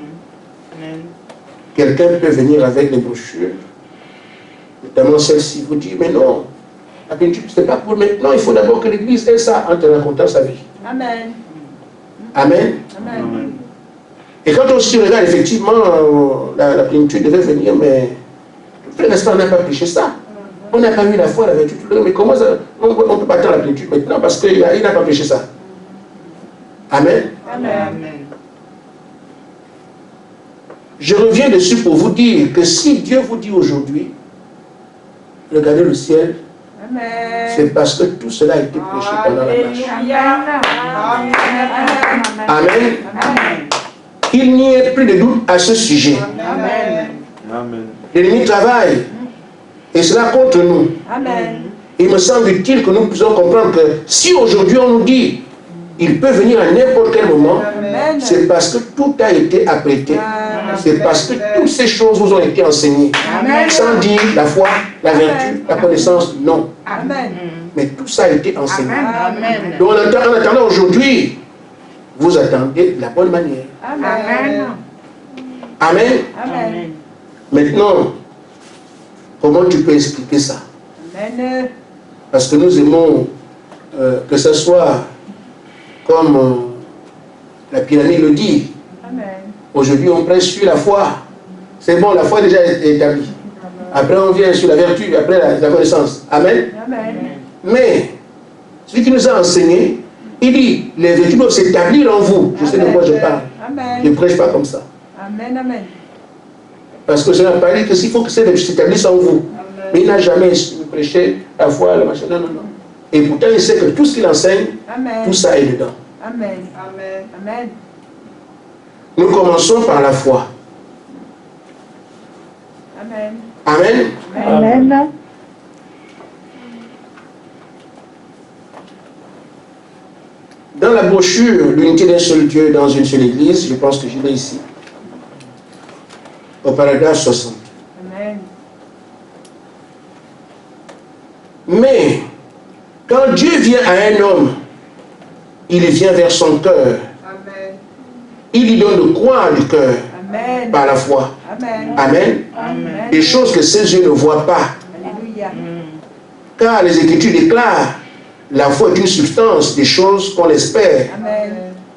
Quelqu'un peut venir avec les brochures, notamment celle-ci, vous dit, mais non, la plénitude, ce n'est pas pour maintenant, il faut d'abord que l'Église ait ça en te racontant sa vie. Amen. Amen. Amen. Et quand on se regarde, effectivement, la plénitude devait venir, mais n'est-ce pas, on n'a pas prêché ça. On n'a pas eu la foi, la vertu, tout le monde. Mais comment ça, on ne peut pas attendre la plénitude maintenant parce qu'il n'a pas prêché ça. Amen. Amen. Je reviens dessus pour vous dire que si Dieu vous dit aujourd'hui, regardez le ciel, Amen. c'est parce que tout cela a été prêché pendant la marche. Amen. Amen. Amen. qu'il n'y ait plus de doute à ce sujet. Amen. Amen. L'ennemi travaille et cela contre nous. Amen. Il me semble utile que nous puissions comprendre que si aujourd'hui on nous dit il peut venir à n'importe quel moment, Amen. c'est parce que tout a été apprêté. C'est parce que toutes ces choses vous ont été enseignées. Amen. Sans dire la foi, la vertu, la connaissance, non. Amen. Mais tout ça a été enseigné. Amen. Donc en attendant aujourd'hui, vous attendez de la bonne manière. Amen. Amen. Amen. Maintenant, comment tu peux expliquer ça? Amen. Parce que nous aimons que ce soit comme la pyramide le dit. Amen. Aujourd'hui, on prêche sur la foi. C'est bon, la foi est déjà établie. Après, on vient sur la vertu, après la connaissance. Amen. Amen. Mais, celui qui nous a enseigné, il dit, les vertus doivent s'établir en vous. Je sais de quoi je parle. Je ne Amen. prêche pas comme ça. Amen. Amen. Parce que je n'ai pas dit que s'il faut que ces vertus s'établissent en vous. Mais il n'a jamais prêché la foi, la machin. Non, non, non. Et pourtant, il sait que tout ce qu'il enseigne, Amen. tout ça est dedans. Amen. Amen. Amen. Nous commençons par la foi. Amen. Amen. Amen. Dans la brochure L'unité d'un seul Dieu dans une seule église, je pense que je l'ai ici, au paragraphe 60. Amen. Mais, quand Dieu vient à un homme, il vient vers son cœur. Amen. Il lui donne le croire du cœur Amen. par la foi. Amen. Amen. Amen. Des choses que ses yeux ne voient pas. Alléluia. Car les Écritures déclarent, la foi est une substance des choses qu'on espère, Amen.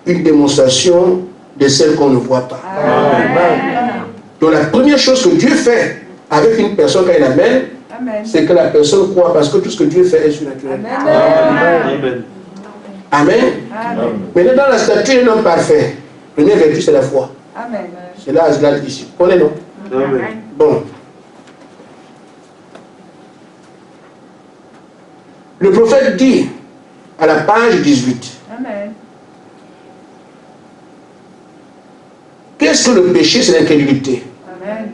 une démonstration de celles qu'on ne voit pas. Amen. Donc la première chose que Dieu fait avec une personne quand il l'amène, Amen. c'est que la personne croit parce que tout ce que Dieu fait est surnaturel. Amen. Amen. Amen. Amen. Maintenant, dans la statue d'un homme parfait, la première vertu, c'est la foi. Amen. C'est là, je l'ai ici. Vous connaissez, non? Amen. Bon. Le prophète dit, à la page 18, Amen. qu'est-ce que le péché? C'est l'incrédulité. Amen.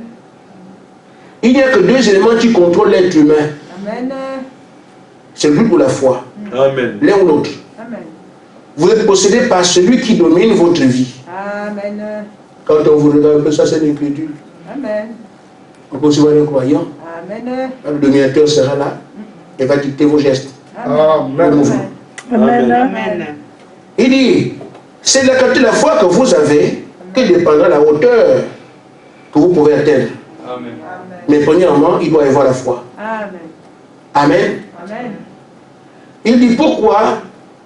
Il n'y a que deux éléments qui contrôlent l'être humain. Amen. C'est lui ou la foi. Amen. L'un ou l'autre. Amen. Vous êtes possédé par celui qui domine votre vie. Amen. Quand on vous regarde, ça c'est l'incrédule. Amen. On peut aussi voir un croyant. Amen. Le dominateur sera là et va dicter vos gestes. Amen. Amen. Amen. Il dit, c'est de la qualité de la foi que vous avez que dépendra la hauteur que vous pouvez atteindre. Amen. Mais premièrement, il doit y avoir la foi. Amen. Amen. Amen. Il dit pourquoi?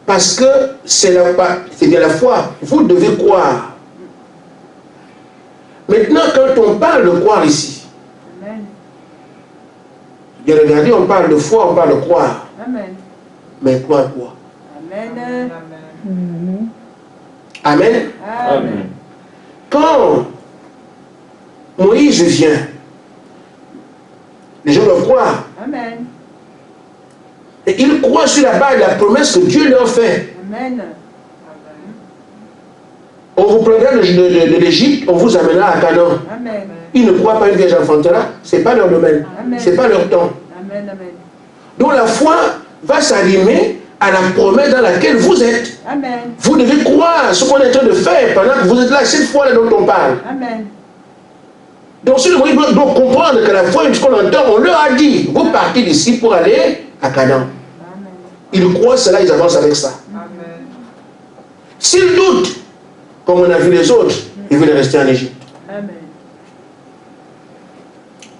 Parce que c'est de la foi. Vous devez croire. Maintenant, quand on parle de croire ici, Amen. bien regardez, on parle de foi, on parle de croire. Amen. Mais croire quoi? Amen. Amen. Amen. Quand Moïse vient, les gens doivent croire. Amen. Et ils croient sur la base de la promesse que Dieu leur fait. Amen. On vous prendra de l'Égypte, on vous amènera à Canaan. Amen. Ils ne croient pas une vierge enfantera, ce n'est pas leur domaine, Amen. ce n'est pas leur temps. Amen. Amen. Donc la foi va s'arrimer à la promesse dans laquelle vous êtes. Amen. Vous devez croire à ce qu'on est en train de faire pendant que vous êtes là, cette foi-là dont on parle. Amen. Donc si le Moïse doit comprendre que la foi, ce qu'on entend, on leur a dit, vous partez d'ici pour aller à Canaan. Amen. Ils croient cela, ils avancent avec ça. Amen. S'ils doutent, comme on a vu les autres, ils veulent rester en Égypte. Amen.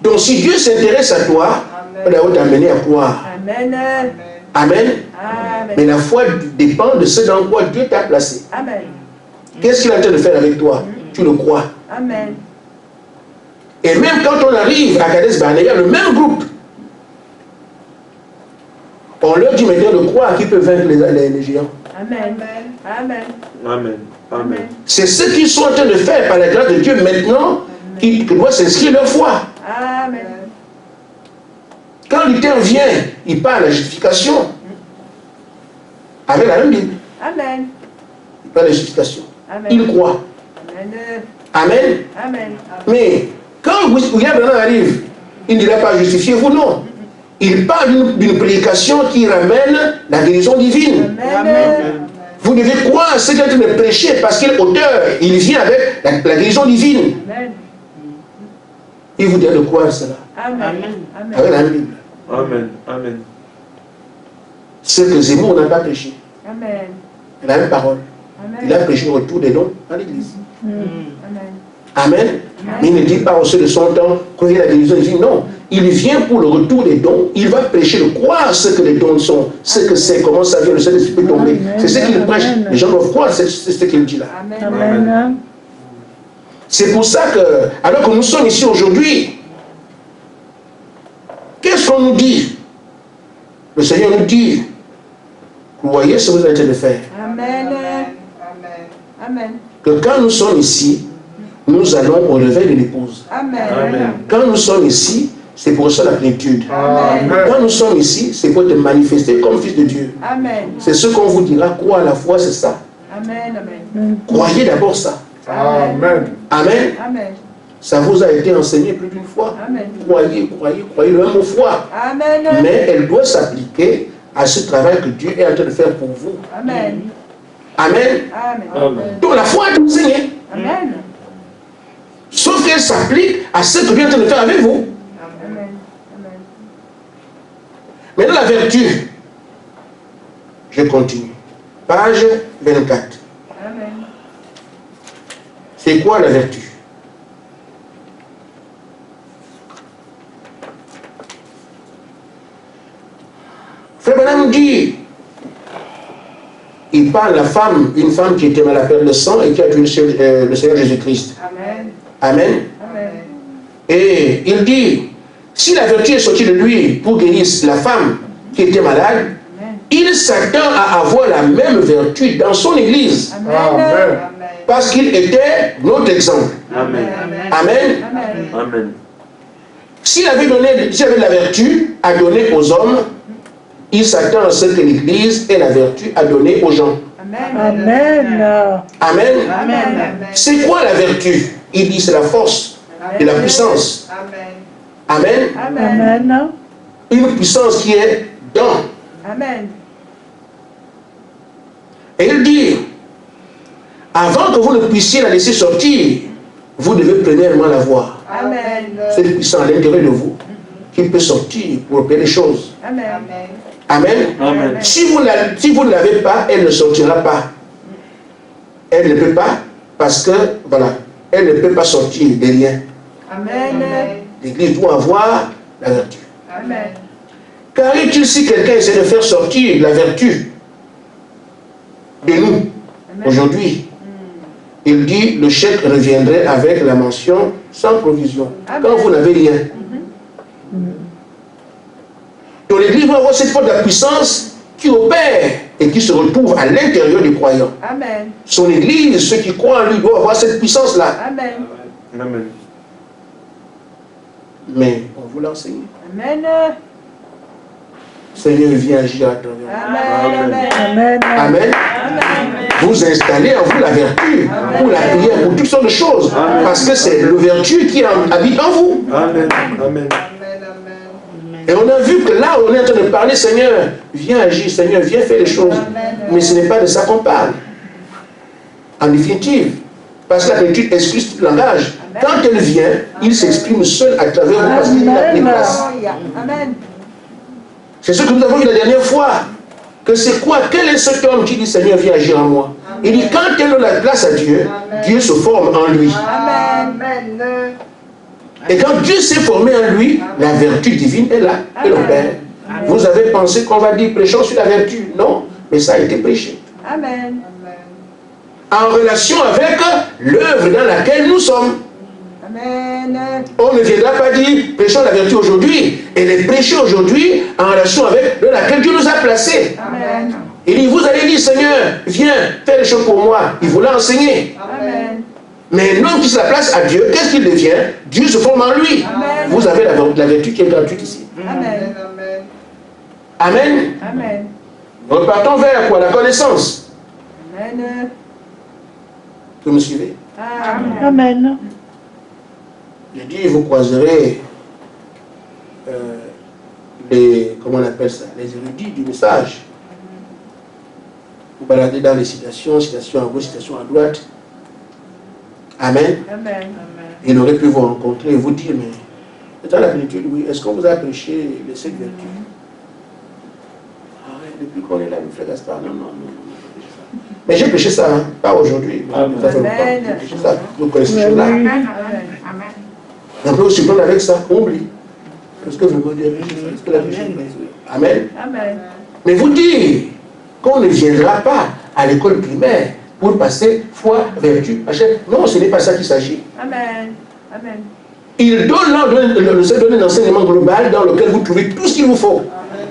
Donc si Dieu s'intéresse à toi, il va t'amener à croire. Amen. Amen. Mais Amen. la foi dépend de ce dans quoi Dieu t'a placé. Amen. Qu'est-ce qu'il est en train de faire avec toi? Tu le crois. Amen. Et même quand on arrive à Kadesh Barnea, le même groupe, on leur dit maintenant de croire qu'ils peuvent vaincre les géants. Amen. Amen. Amen. Amen. C'est ce qu'ils sont en train de faire par la grâce de Dieu maintenant qui doit s'inscrire leur foi. Amen. Quand Luther vient, il parle de la justification. Avec la même Bible. Amen. Il parle de la justification. Amen. Il croit. Amen. Amen. Mais quand William Branham arrive, il ne dira pas justifiez-vous, non. Il parle d'une prédication qui ramène la guérison divine. Amen. Vous devez croire ce qu'il est en train de prêcher parce qu'il est auteur. Il vient avec la guérison divine. Amen. Il vous dit de croire cela. Amen. Avec la Bible. Amen. Amen. Ce que Zemmour n'a pas prêché. Amen. La même parole. Amen. Il a prêché le retour des dons à l'église. Amen. Amen. Mais il ne dit pas au sein de son temps qu'il y a la guérison divine. Non. Il vient pour le retour des dons. Il va prêcher de croire ce que les dons sont, ce que c'est, comment ça vient, le Saint-Esprit peut tomber. C'est ce qu'il prêche. Les gens doivent croire, c'est ce qu'il dit là. Amen. C'est pour ça que, alors que nous sommes ici aujourd'hui, qu'est-ce qu'on nous dit? Le Seigneur nous dit, croyez ce que vous êtes en train de faire. Amen. Amen. Que quand nous sommes ici, nous allons au réveil de l'épouse. Amen. Quand nous sommes ici, c'est pour ça la plénitude. Amen. Quand nous sommes ici, c'est pour te manifester comme fils de Dieu. Amen. C'est ce qu'on vous dira, croire à la foi, c'est ça. Amen. Amen. Croyez d'abord ça. Amen. Amen. Amen. Ça vous a été enseigné plus d'une fois. Amen. Croyez, croyez, croyez, le même mot foi. Amen. Mais elle doit s'appliquer à ce travail que Dieu est en train de faire pour vous. Amen. Amen. Amen. Donc la foi est enseignée. Amen. Sauf qu'elle s'applique à ce que Dieu est en train de faire avec vous. Amen. Amen. Maintenant la vertu. Je continue. Page 24. Amen. C'est quoi la vertu? Frère Branham dit, il parle de la femme, une femme qui était mal à perdre le sang et qui a tué le Seigneur Jésus-Christ. Amen. Amen. Amen. Et il dit, si la vertu est sortie de lui pour guérir la femme qui était malade, Amen. il s'attend à avoir la même vertu dans son église. Amen. Parce qu'il était notre exemple. Amen. Amen. Amen. Amen. S'il avait de la vertu à donner aux hommes, il s'attend à ce que l'Église ait la vertu à donner aux gens. Amen. Amen. Amen. Amen. C'est quoi la vertu? Il dit c'est la force et la puissance. Amen. Amen. Une puissance qui est dans. Amen. Et il dit, avant que vous ne puissiez la laisser sortir, vous devez premièrement la voir. Amen. C'est le puissant à l'intérieur de vous qui peut sortir pour opérer les choses. Amen. Amen. Amen. Si vous ne l'avez pas, elle ne sortira pas. Elle ne peut pas, parce que, voilà, elle ne peut pas sortir des liens. Amen. L'Église doit avoir la vertu. Amen. Qu'arrive-t-il si quelqu'un essaie de faire sortir la vertu de nous aujourd'hui? Il dit, le chèque reviendrait avec la mention sans provision. Amen. Quand vous n'avez rien. Donc l'Église doit avoir cette force de la puissance qui opère et qui se retrouve à l'intérieur du croyant. Amen. Son Église, ceux qui croient en lui, doivent avoir cette puissance-là. Amen. Amen. Mais on vous l'a enseigné. Amen. Seigneur vient agir à travers vous. Amen. Amen. Amen. Amen. Vous installez en vous la vertu pour la prière, pour toutes sortes de choses. Parce que c'est le vertu qui habite en vous. Amen. Amen. Et on a vu que là, on est en train de parler, Seigneur, viens agir, Seigneur, viens faire les choses. Mais ce n'est pas de ça qu'on parle. En définitive. Parce que la plénitude exclut tout langage. Quand elle vient, il s'exprime seul à travers vous parce qu'il a pris place. Amen. C'est ce que nous avons vu la dernière fois. Que c'est quoi? Quel est cet homme qui dit Seigneur, viens agir en moi? Il dit quand elle donne la place à Dieu, Dieu se forme en lui. Amen. Et quand Dieu s'est formé en lui, la vertu divine est là. Et l'opère. Vous avez pensé qu'on va dire prêchons sur la vertu? Non, mais ça a été prêché. Amen. En relation avec l'œuvre dans laquelle nous sommes. Amen. On ne viendra pas dire prêchons la vertu aujourd'hui. Elle est prêchée aujourd'hui en relation avec dans laquelle Dieu nous a placés. Amen. Il dit, vous allez dire, Seigneur, viens, fais les choses pour moi. Il vous l'a enseigné. Amen. Mais l'homme qui se la place à Dieu, qu'est-ce qu'il devient? Dieu se forme en lui. Amen. Vous avez la vertu qui est gratuite ici. Amen. Amen. Amen. Repartons vers quoi? La connaissance. Amen. Vous me suivez? Amen. Je dis, vous croiserez les, comment on appelle ça, les érudits du message. Vous baladez dans les citations, citations à gauche, citations à droite. Amen. Amen. Il aurait pu vous rencontrer et vous dire, mais dans la plénitude, oui, est-ce qu'on vous a prêché les 7 vertus? Ah ouais, depuis qu'on est là, mon frère Gaspard, non. Mais j'ai prêché ça, hein, pas aujourd'hui. Ça fait longtemps que j'ai prêché ça. Vous connaissez ces choses-là. Amen. On peut aussi prendre avec ça, on oublie. Est-ce que vous me dites, est-ce que la prêché? Amen. Amen. Mais vous dire qu'on ne viendra pas à l'école primaire pour passer foi, vertu, machin. Non, ce n'est pas ça qu'il s'agit. Amen. Amen. Il donne un enseignement global dans lequel vous trouvez tout ce qu'il vous faut.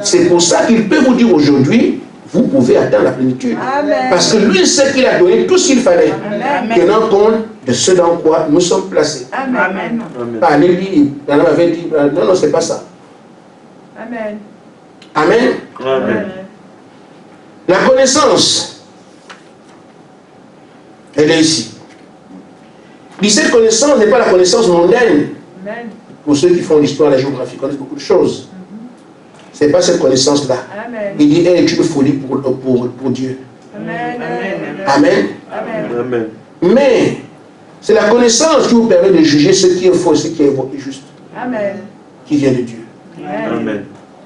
C'est pour ça qu'il peut vous dire aujourd'hui, vous pouvez atteindre la plénitude. Amen. Parce que lui sait qu'il a donné tout ce qu'il fallait. Amen. Tenant compte de ce dans quoi nous sommes placés. Amen. Pas aller lire, l'homme avait dit, non, c'est pas ça. Amen. Amen. Amen. La connaissance, elle est ici. Mais cette connaissance n'est pas la connaissance mondaine. Amen. Pour ceux qui font l'histoire, la géographie, connaissent beaucoup de choses. Ce n'est pas cette connaissance-là. Amen. Il dit, elle est une folie pour Dieu. Amen. Amen. Amen. Amen. Mais c'est la connaissance qui vous permet de juger ce qui est faux et ce qui est juste, Amen. qui vient de Dieu. Amen.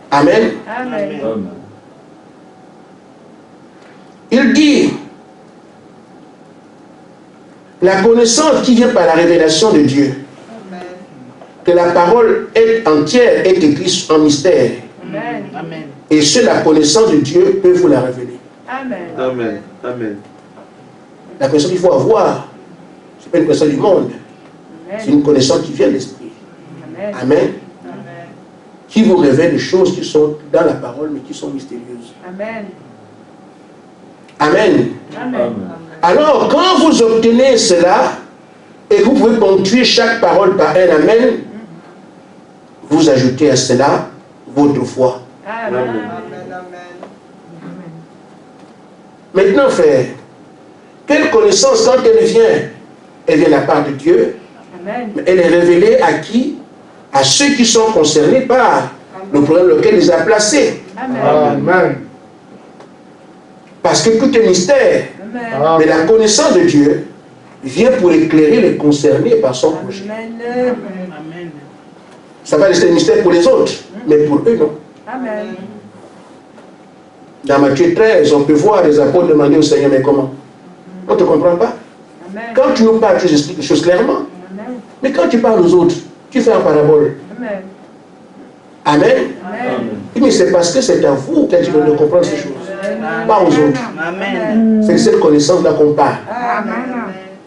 Amen. Amen. Il dit, la connaissance qui vient par la révélation de Dieu, que la parole est entière, est écrite en mystère. Amen. Et seule la connaissance de Dieu peut vous la révéler. Amen. Amen. Amen. La connaissance qu'il faut avoir, ce n'est pas une connaissance du monde, c'est une connaissance qui vient de l'esprit. Amen. Amen. Qui vous révèle des choses qui sont dans la parole, mais qui sont mystérieuses. Amen. Amen. Amen. Alors, quand vous obtenez cela, et vous pouvez ponctuer chaque parole par un Amen, vous ajoutez à cela votre foi. Amen. Maintenant, frère, quelle connaissance, quand elle vient de la part de Dieu, Amen. mais elle est révélée à qui? À ceux qui sont concernés par le problème lequel il les a placés. Amen. Amen. Parce que tout est mystère. Amen. Mais la connaissance de Dieu vient pour éclairer les concernés par son projet. Amen. Ça va rester un mystère pour les autres, mais pour eux, non. Amen. Dans Matthieu 13, on peut voir les apôtres demander au Seigneur, mais comment? On ne te comprend pas. Amen. Quand tu nous parles, tu expliques les choses clairement. Amen. Mais quand tu parles aux autres, tu fais un parabole. Amen. Amen. Amen. Mais c'est parce que c'est à vous que tu dois comprendre ces choses, pas aux autres. Amen. C'est cette connaissance-là qu'on parle. Amen.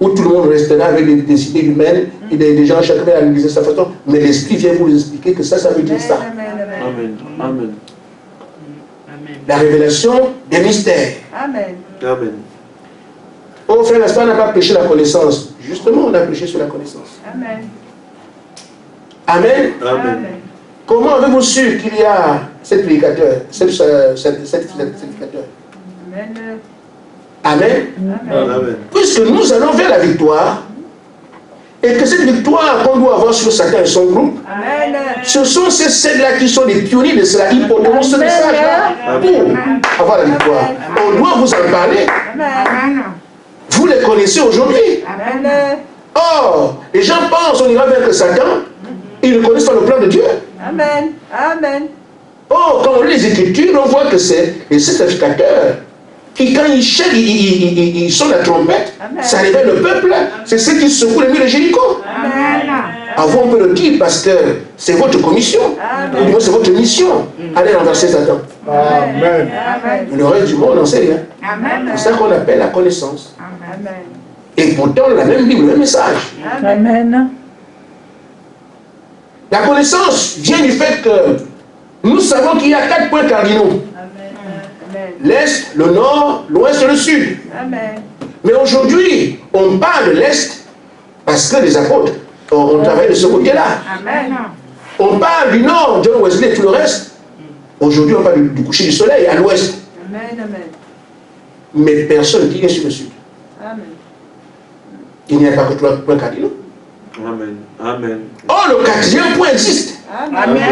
Où tout le monde restera avec des idées humaines et des gens, chacun va analyser sa façon. Mais l'esprit vient vous expliquer que ça veut dire ça. Amen. Amen. La révélation des mystères. Amen. Amen. Oh frère, n'est-ce pas, on n'a pas prêché la connaissance. Justement, on a prêché sur la connaissance. Amen. Amen. Amen. Comment avez-vous su qu'il y a cet prédicateur, cet prédicateur? Amen. Amen. Amen. Puisque nous allons vers la victoire, et que cette victoire qu'on doit avoir sur Satan et son groupe, Amen. ce sont ces celles-là qui sont les pionniers de cela. Ils porteront ce message-là pour avoir la victoire. On doit vous en parler. Amen. Vous les connaissez aujourd'hui. Amen. Or, les gens pensent qu'on ira vers Satan. Ils ne connaissent pas le plan de Dieu. Amen. Amen. Or, quand on lit les Écritures, on voit que c'est les sacrificateurs qui, quand ils cherchent, ils sonnent la trompette, Amen. ça révèle le peuple. C'est ceux qui secouent les murs de Jéricho. Amen. Avant, on peut le dire parce que c'est votre commission. Amen. Ou du moins, c'est votre mission. Allez renverser Satan. Amen. Amen. Le reste du monde n'en sait rien. Amen. C'est ça qu'on appelle la connaissance. Amen. Et pourtant, la même Bible, le même message. Amen. La connaissance vient du fait que nous savons qu'il y a 4 points cardinaux. Amen. L'Est, le Nord, l'Ouest et le Sud. Amen. Mais aujourd'hui, on parle de l'Est parce que les apôtres ont travaillé de ce côté-là. Amen. On parle du Nord, John Wesley et tout le reste. Aujourd'hui, on parle du coucher du soleil à l'Ouest. Amen. Amen. Mais personne qui est sur le Sud. Amen. Il n'y a pas que 3 points cardinaux. Amen. Amen. Or, le 4e point existe. Amen.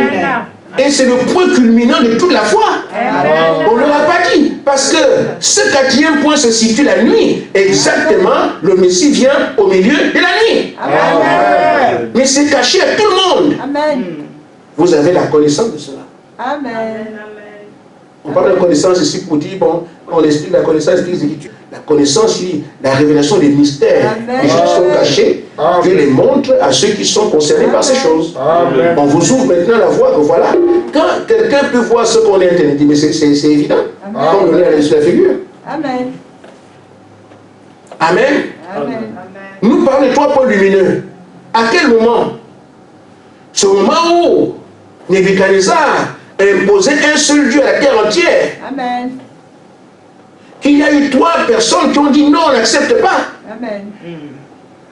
Et c'est le point culminant de toute la foi. Amen. On ne l'a pas dit. Parce que ce 4e point se situe la nuit. Exactement, le Messie vient au milieu de la nuit. Amen. Mais c'est caché à tout le monde. Amen. Vous avez la connaissance de cela. Amen. On parle de connaissance ici pour dire, bon, on explique la connaissance des Écritures. La connaissance, la révélation des mystères, Amen. des choses qui sont cachées, Dieu les montre à ceux qui sont concernés par ces choses. Amen. On vous ouvre maintenant la voie que voilà. Quand quelqu'un peut voir ce qu'on est en train de dire, mais c'est évident. Amen. Comme on est sur la figure. Amen. Amen. Amen. Nous parlons de 3 points lumineux. À quel moment? Ce moment où Nebuchadnezzar a imposé un seul Dieu à la terre entière. Amen. Qu'il y a eu 3 personnes qui ont dit non, on n'accepte pas. Amen.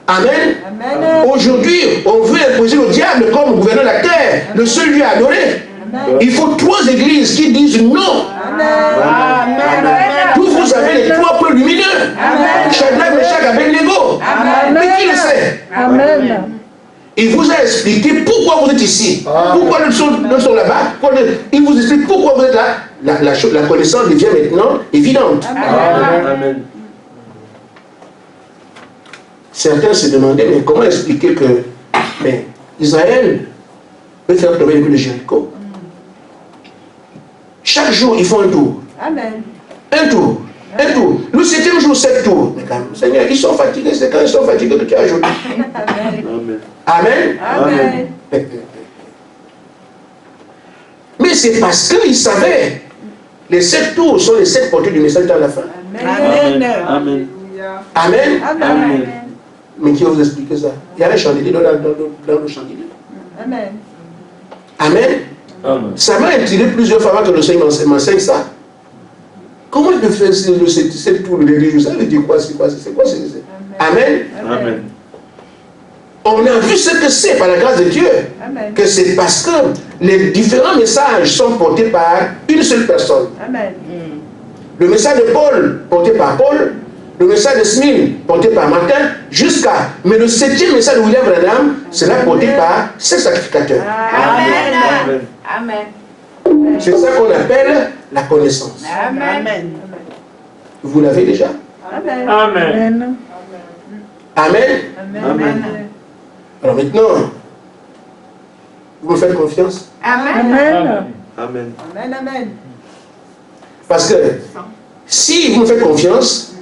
Amen. Amen. Aujourd'hui, on veut imposer le diable comme gouverneur de la terre, le seul Dieu à adorer. Amen. Il faut 3 églises qui disent non. Amen. Vous, vous avez les 3 points lumineux. Amen. Shadrach, Meshach, Abednego. Amen. Mais qui le sait? Amen. Il vous a expliqué pourquoi vous êtes ici. Pourquoi nous sommes là-bas. Il vous explique pourquoi vous êtes là. La connaissance devient maintenant évidente. Amen. Amen. Certains se demandaient, mais comment expliquer que Israël peut faire tomber les murs de Jéricho? Chaque jour, ils font un tour. Amen. Un tour. Un tour. Le 7e jour, 7 tours. Mais quand même, Seigneur, ils sont fatigués. C'est quand ils sont fatigués que tu ajoutes. Amen. Amen. Amen. Mais c'est parce qu'ils savaient. Les 7 tours sont les 7 portées du message dans la fin. Amen. Amen. Amen. Amen. Mais qui va vous expliquer ça? Il y a un chandelier dans le chandelier. Amen. Amen. Amen. Ça m'a intrigué plusieurs fois avant que le Seigneur m'enseigne ça. Comment il peut faire cette tour de l'église? Ça veut dire quoi? C'est quoi? Amen. Amen. On a vu ce que c'est par la grâce de Dieu. Amen. Que c'est parce que les différents messages sont portés par une seule personne. Amen. Le message de Paul, porté par Paul. Le message de Smith, porté par Martin, jusqu'à... Mais le 7e message de William Branham, sera porté par 7 sacrificateurs. Amen. Amen. C'est ça qu'on appelle la connaissance. Amen. Vous l'avez déjà? Amen. Amen. Amen. Amen. Alors maintenant, vous me faites confiance? Amen. Amen. Amen. Amen. Amen. Parce que si vous me faites confiance,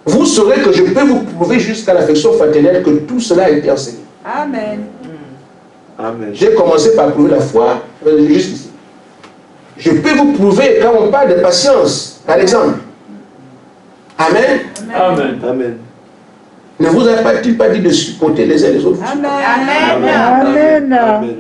vous saurez que je peux vous prouver jusqu'à l'affection fraternelle que tout cela a été enseigné. Amen. Amen. J'ai commencé par prouver la foi, juste ici. Je peux vous prouver quand on parle de patience, par exemple. Amen. Amen. Amen. Ne vous a-t-il pas dit de supporter les uns les autres? Amen. Amen. Amen.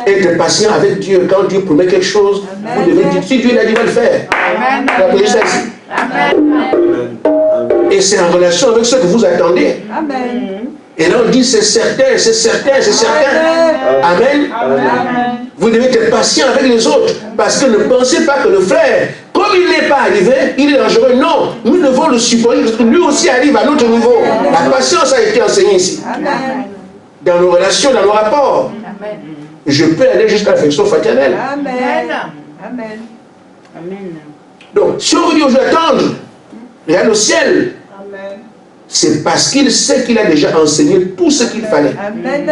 Être patient avec Dieu. Quand Dieu promet quelque chose, vous devez dire, si Dieu l'a dit, il va le faire. Amen. Vous apprenez ça ici. Amen. Amen. Et c'est en relation avec ce que vous attendez. Amen. Et là on dit, c'est certain, c'est certain, c'est certain. Amen. Amen. Vous devez être patient avec les autres. Parce que ne pensez pas que le frère, comme il n'est pas arrivé, il est dangereux. Non, nous devons le supporter parce que lui aussi arrive à notre niveau. La patience a été enseignée ici. Amen. Dans nos relations, dans nos rapports. Amen. Je peux aller jusqu'à l'affection fraternelle. Amen. Amen. Donc, si on veut dire aujourd'hui attendre, regarde le ciel, Amen. c'est parce qu'il sait qu'il a déjà enseigné tout ce qu'il fallait. Amen.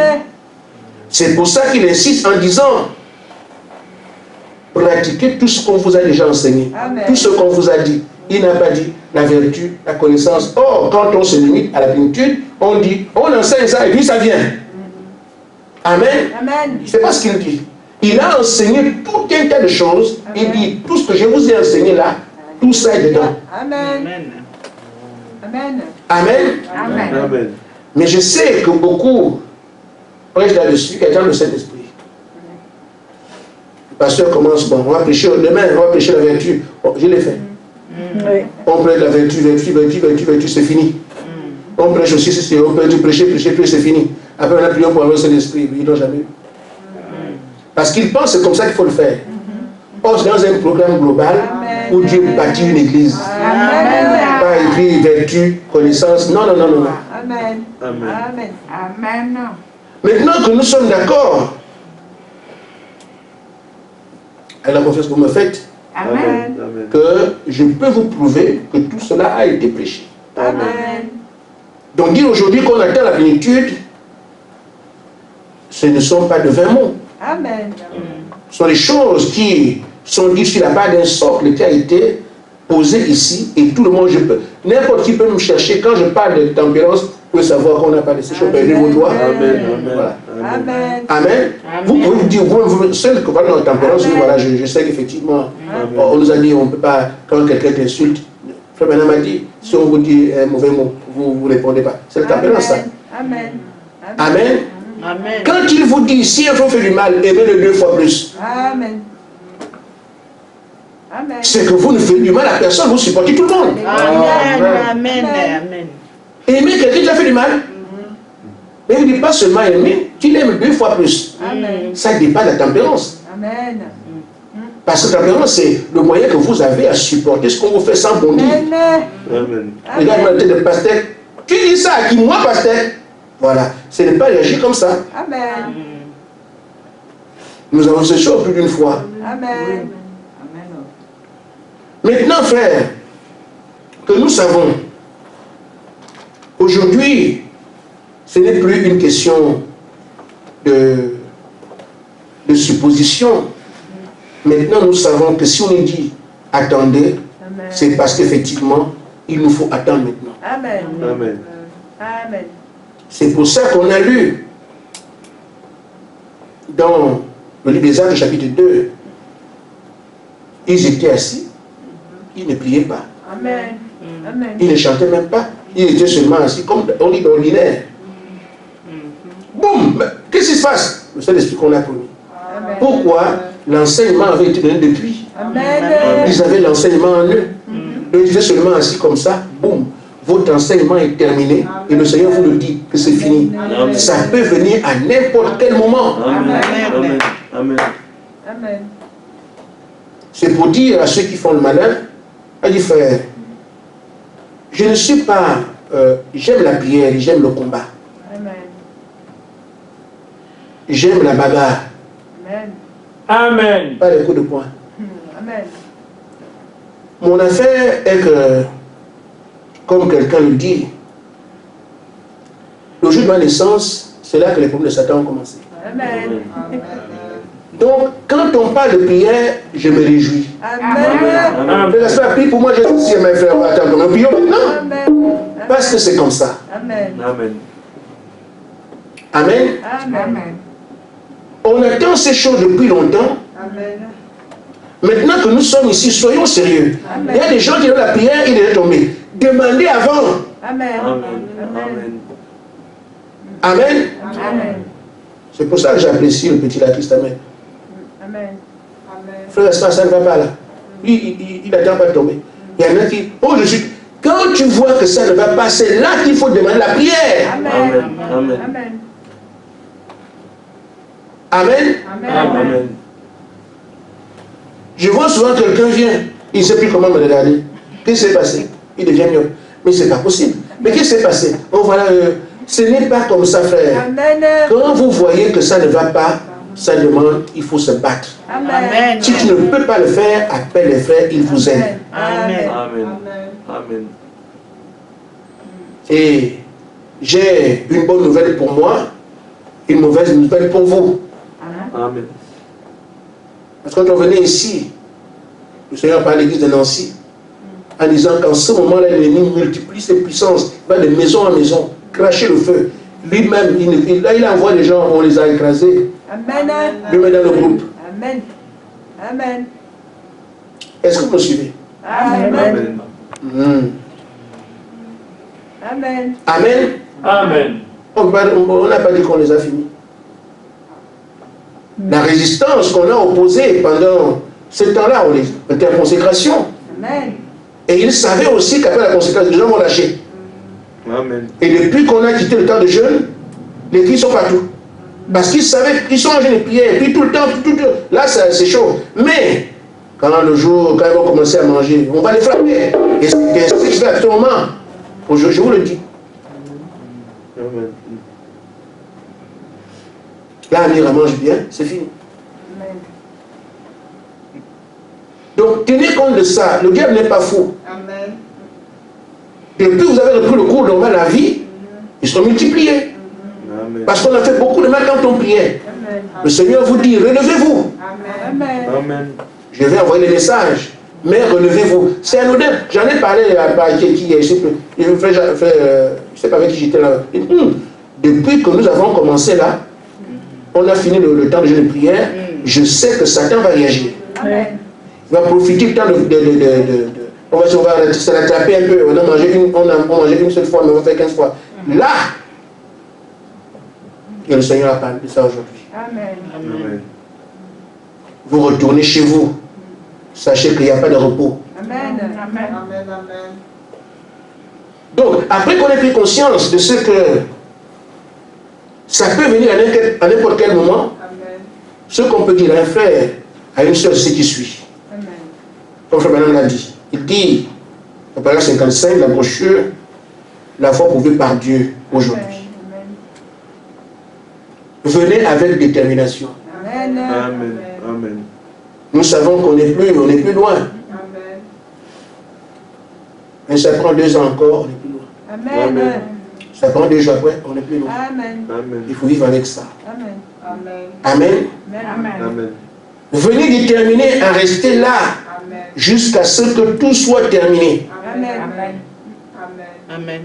C'est pour ça qu'il insiste en disant, pratiquez tout ce qu'on vous a déjà enseigné, Amen. tout ce qu'on vous a dit. Il n'a pas dit la vertu, la connaissance. Or, quand on se limite à la plénitude, on dit, on enseigne ça et puis ça vient. Amen. Amen. C'est pas ce qu'il dit. Il a enseigné tout un tas de choses. Il dit, tout ce que je vous ai enseigné là, tout ça est dedans. Amen. Amen. Amen. Amen. Amen. Mais je sais que beaucoup prêchent là-dessus, qui attendent le Saint-Esprit. Le pasteur commence, bon, on va prêcher demain, on va prêcher la vertu. Bon, je l'ai fait. Oui. On prêche la vertu, c'est fini. On prêche aussi, on peut prêcher, c'est fini. Après, on a prié pour avoir le Saint-Esprit. Ils n'ont jamais eu. Parce qu'ils pensent que c'est comme ça qu'il faut le faire. Or, c'est dans un programme global où Dieu bâtit une église. Amen. Pas écrit vertu, connaissance. Non, non, non, non, non. Amen. Amen. Amen. Amen. Maintenant que nous sommes d'accord avec la confiance que vous me faites, Amen. Amen. que je peux vous prouver que tout cela a été prêché. Amen. Donc dire aujourd'hui qu'on atteint la plénitude, ce ne sont pas de vains mots. Amen. Ce sont les choses qui sont dites sur la base d'un socle qui a été posé ici et tout le monde, n'importe qui peut me chercher. Quand je parle de tempérance, vous pouvez savoir qu'on n'a pas de ces choses. Perdez vos doigts. Amen. Voilà. Amen. Amen. Vous pouvez vous dire, vous, seul que parle dans la tempérance, voilà, je sais qu'effectivement, on nous a dit, on ne peut pas, quand quelqu'un t'insulte, Frère Benham m'a dit, si on vous dit un mauvais mot, vous ne répondez pas. C'est la tempérance, ça. Amen. Amen. Amen. Quand il vous dit, si un frère fait du mal, aimez-le 2 fois plus. Amen. Amen. C'est que vous ne faites du mal à personne, vous supportez tout le monde. Amen. Amen. Amen. Aimer quelqu'un qui a fait du mal, mais il ne dit pas seulement aimer, qu'il aime 2 fois plus. Amen. Ça dépasse la tempérance. Amen. Parce que la tempérance, c'est le moyen que vous avez à supporter ce qu'on vous fait sans bondir. Amen. Amen. Regarde la tête de pasteur. Tu dis ça à qui? Moi, pasteur. Voilà. Ce n'est pas réagir comme ça. Amen. Nous avons séché plus d'une fois. Amen. Maintenant, frère, que nous savons, aujourd'hui, ce n'est plus une question de supposition. Maintenant, nous savons que si on est dit attendez, c'est parce qu'effectivement, il nous faut attendre maintenant. Amen. Amen. Amen. C'est pour ça qu'on a lu dans le livre des Actes, chapitre 2, ils étaient assis, ils ne priaient pas, Amen. Amen. ils ne chantaient même pas, ils étaient seulement assis comme on dit d'ordinaire. Boum! Qu'est-ce qui se passe? Le Saint-Esprit qu'on a promis. Amen. Pourquoi? L'enseignement avait été donné depuis. Amen. Ils avaient l'enseignement en eux. Ils étaient seulement assis comme ça, boum! Votre enseignement est terminé et le Seigneur vous le dit que c'est fini. Amen. Ça peut venir à n'importe quel moment. Amen. Amen. Amen. Amen. C'est pour dire à ceux qui font le malin, à dire frère, je ne suis pas, j'aime la prière, j'aime le combat, Amen. j'aime la bagarre, Amen. Amen. pas les coups de poing. Amen. Mon affaire est que, comme quelqu'un le dit, le jour de ma naissance, c'est là que les problèmes de Satan ont commencé. Amen. Donc, quand on parle de prière, je me réjouis. Amen. Mais la soeur prie pour moi, je dis, mes frères, attends, comment prions maintenant? Amen. Parce que c'est comme ça. Amen. Amen. Amen. Amen. On attend ces choses depuis longtemps. Amen. Maintenant que nous sommes ici, soyons sérieux. Amen. Il y a des gens qui ont la prière, ils est tombé. Demandez avant. Amen. Amen. Amen. Amen. Amen. C'est pour ça que j'apprécie le petit latriste. Amen. Amen. Amen. Frère, ça ne va pas là. Il n'attend pas de tomber. Il y en a qui, oh je suis. Quand tu vois que ça ne va pas, c'est là qu'il faut demander la prière. Amen. Amen. Amen. Amen. Amen. Amen. Je vois souvent quelqu'un vient, il ne sait plus comment me regarder. Qu'est-ce qui s'est passé? Il devient mieux. Mais ce n'est pas possible. Mais qu'est-ce qui s'est passé? Oh voilà, ce n'est pas comme ça, frère. Amen. Quand vous voyez que ça ne va pas, ça demande, il faut se battre. Amen. Si tu ne peux pas le faire, appelle les frères, ils vous aident. Amen. Amen. Amen. Et j'ai une bonne nouvelle pour moi, une mauvaise nouvelle pour vous. Amen. Parce que quand on venait ici, le Seigneur parle à l'église de Nancy, en disant qu'en ce moment-là, l'ennemi multiplie ses puissances, il va de maison en maison, cracher le feu. Lui-même, il envoie des gens, on les a écrasés. Amen. Lui-même dans le groupe. Amen. Amen. Est-ce que vous me suivez? Amen. Amen. Amen. Amen. Amen. On n'a pas dit qu'on les a finis. La résistance qu'on a opposée pendant ce temps-là, on était en consécration. Amen. Et ils savaient aussi qu'après la conséquence, les gens vont lâcher. Amen. Et depuis qu'on a quitté le temps de jeûne, les cris sont partout. Parce qu'ils savaient qu'ils sont en jeûne de prière. Et puis tout le temps, là c'est chaud. Mais quand le jour, quand ils vont commencer à manger, on va les frapper. Et c'est ce qui se fait actuellement. Je vous le dis. Là, Amira mange bien, c'est fini. Amen. Donc, tenez compte de ça. Le diable n'est pas fou. Amen. Depuis que vous avez repris le cours normal de la vie, ils seront multipliés. Amen. Parce qu'on a fait beaucoup de mal quand on priait. Amen. Le Seigneur vous dit, relevez-vous. Amen. Amen. Je vais envoyer des messages. Mais relevez-vous. C'est anodin. J'en ai parlé à qui je ne sais pas avec qui j'étais là. Depuis que nous avons commencé là, on a fini le temps de jeûne de prière, je sais que Satan va réagir. Amen. Il va profiter du temps on va se l'attraper un peu. On a mangé une seule fois, mais on va faire 15 fois. Là, et le Seigneur a parlé de ça aujourd'hui. Amen. Amen. Vous retournez chez vous. Sachez qu'il n'y a pas de repos. Amen. Amen. Amen. Amen. Donc, après qu'on ait pris conscience de ce que ça peut venir à n'importe quel moment, Amen. ce qu'on peut dire à un frère, à une soeur, c'est ce qui suit. Amen. Comme Frère Manon l'a dit. Il dit, au paragraphe 55, la brochure, la foi prouvée par Dieu aujourd'hui. Amen. Venez avec détermination. Amen. Amen. Amen. Nous savons qu'on n'est plus loin. Amen. Mais ça prend 2 ans encore, on n'est plus loin. Amen. Amen. Ça prend 2 jours après, on n'est plus loin. Amen. Amen. Il faut vivre avec ça. Amen. Amen. Amen. Amen. Amen. Venez déterminer à rester là Amen. jusqu'à ce que tout soit terminé. Amen. Amen. Amen.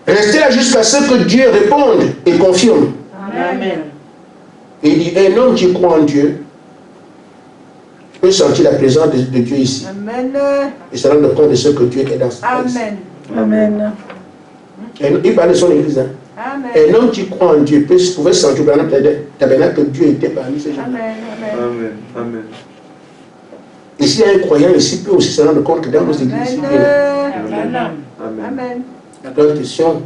Restez là jusqu'à ce que Dieu réponde et confirme. Amen. Et il dit, un homme qui croit en Dieu peut sentir la présence de Dieu ici. Amen. Et se rendre compte de ce que Dieu est dans sa place. Amen. Amen. Il parle de son église. Hein. Amen. Un homme qui croit en Dieu pouvait sentir dans le tabernacle que Dieu était parmi ces gens. Amen. Amen. Amen. Amen. Et s'il y a un croyant ici, peut aussi se rendre compte que dans nos églises, il est là. Amen. Amen. Amen. La grande question,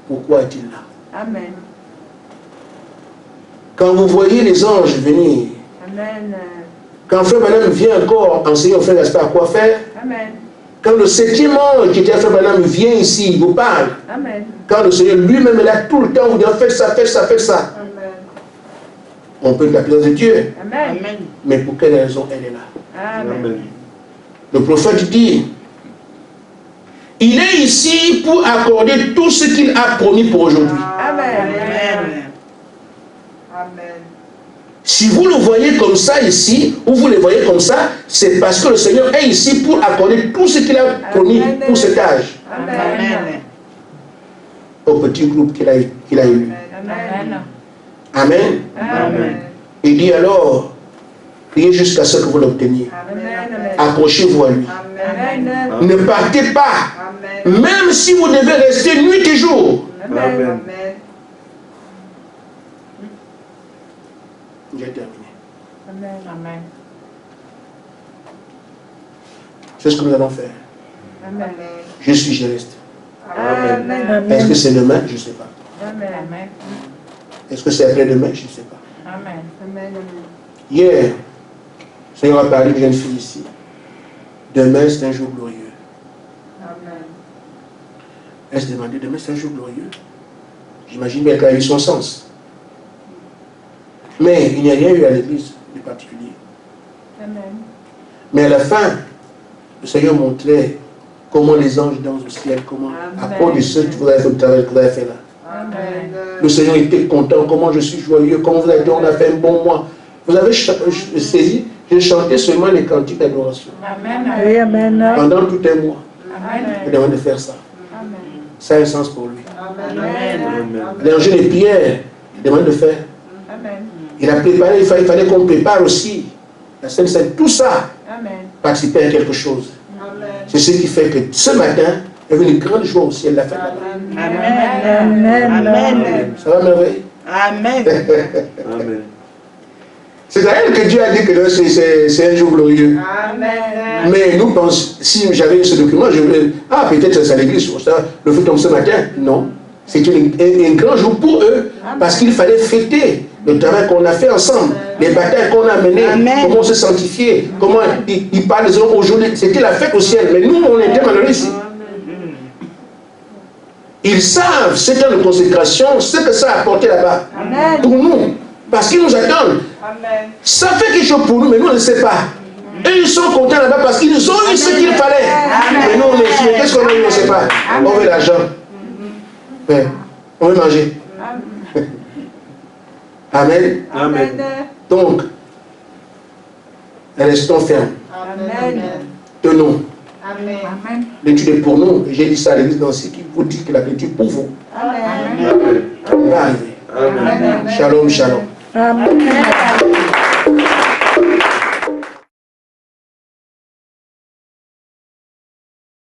pourquoi est-il là? Amen. Quand vous voyez les anges venir, Amen. quand Frère Branham vient encore enseigner au Frère Gaspard quoi faire, Amen. quand le 7e ange qui était à Frère Branham vient ici, il vous parle, Amen. quand le Seigneur lui-même est là tout le temps, vous dit faites ça, faites ça, faites ça. Amen. On peut la présence de Dieu, Amen. mais pour quelle raison elle est là? Amen. Amen. Le prophète dit, il est ici pour accorder tout ce qu'il a promis pour aujourd'hui. Amen. Amen. Si vous le voyez comme ça ici, ou vous le voyez comme ça, c'est parce que le Seigneur est ici pour accorder tout ce qu'il a promis pour cet âge Amen. au petit groupe qu'il a élu. Amen. Amen. Amen. Il dit alors, priez jusqu'à ce que vous l'obteniez. Amen. Accrochez-vous à lui. Amen. Ne partez pas, Amen. même si vous devez rester nuit et jour. Amen. J'ai terminé. Amen. Amen. C'est ce que nous allons faire. Amen. Je suis, je reste. Amen. Est-ce que c'est demain? Je ne sais pas. Amen. Est-ce que c'est après-demain? Je ne sais pas. Amen. Amen. Hier, le Seigneur a parlé d'une jeune fille ici. Demain, c'est un jour glorieux. Amen. Elle se demandait, demain, c'est un jour glorieux. J'imagine bien qu'elle a eu son sens. Mais il n'y a rien eu à l'église de particulier. Amen. Mais à la fin, le Seigneur montrait comment les anges dansent au ciel, comment, à cause de ce que vous avez fait, le travail que vous avez fait là. Amen. Le Seigneur était content, comment je suis joyeux, comment vous avez dit, on a fait un bon mois. Vous avez saisi, j'ai chanté seulement les cantiques d'adoration. Amen. Oui, amen. Pendant tout un mois, Amen. il demande de faire ça. Amen. Ça a un sens pour lui. Amen. L'ingénieur de prière, il demande de faire. Amen. Il a préparé, il fallait qu'on prépare aussi la Sainte Seine. Tout ça, Amen. participer à quelque chose. Amen. C'est ce qui fait que ce matin, il y avait une grande joie au ciel, la fête là-bas. Amen. Amen. Ça va merveille? Amen. Amen. C'est à elle que Dieu a dit que c'est un jour glorieux. Amen. Mais nous pensons, si j'avais ce document, je vais. Ah, peut-être c'est à l'église, ça, le fait comme ce matin. Non. C'est un grand jour pour eux, parce qu'il fallait fêter le travail qu'on a fait ensemble, les batailles qu'on a menées, comment se sanctifier, comment ils parlent aujourd'hui. C'était la fête au ciel, mais nous, on était malheureux ici. Ils savent ce temps de consécration, ce que ça a apporté là-bas. Pour nous. Parce qu'ils nous attendent. Amen. Ça fait quelque chose pour nous, mais nous on ne sait pas. Et ils sont contents là-bas parce qu'ils ont eu ce qu'il fallait. Mais nous on est ici, qu'est-ce qu'on a eu, on ne sait pas. On veut l'argent. Mais on veut manger. Amen. Amen. Donc, restons fermes. Amen. Tenons. Amen. L'étude est pour nous. Et j'ai dit ça à l'église dans ce qui vous dit que la lecture pour vous. Amen. Amen. On va arriver. Amen. Shalom, shalom. Amen.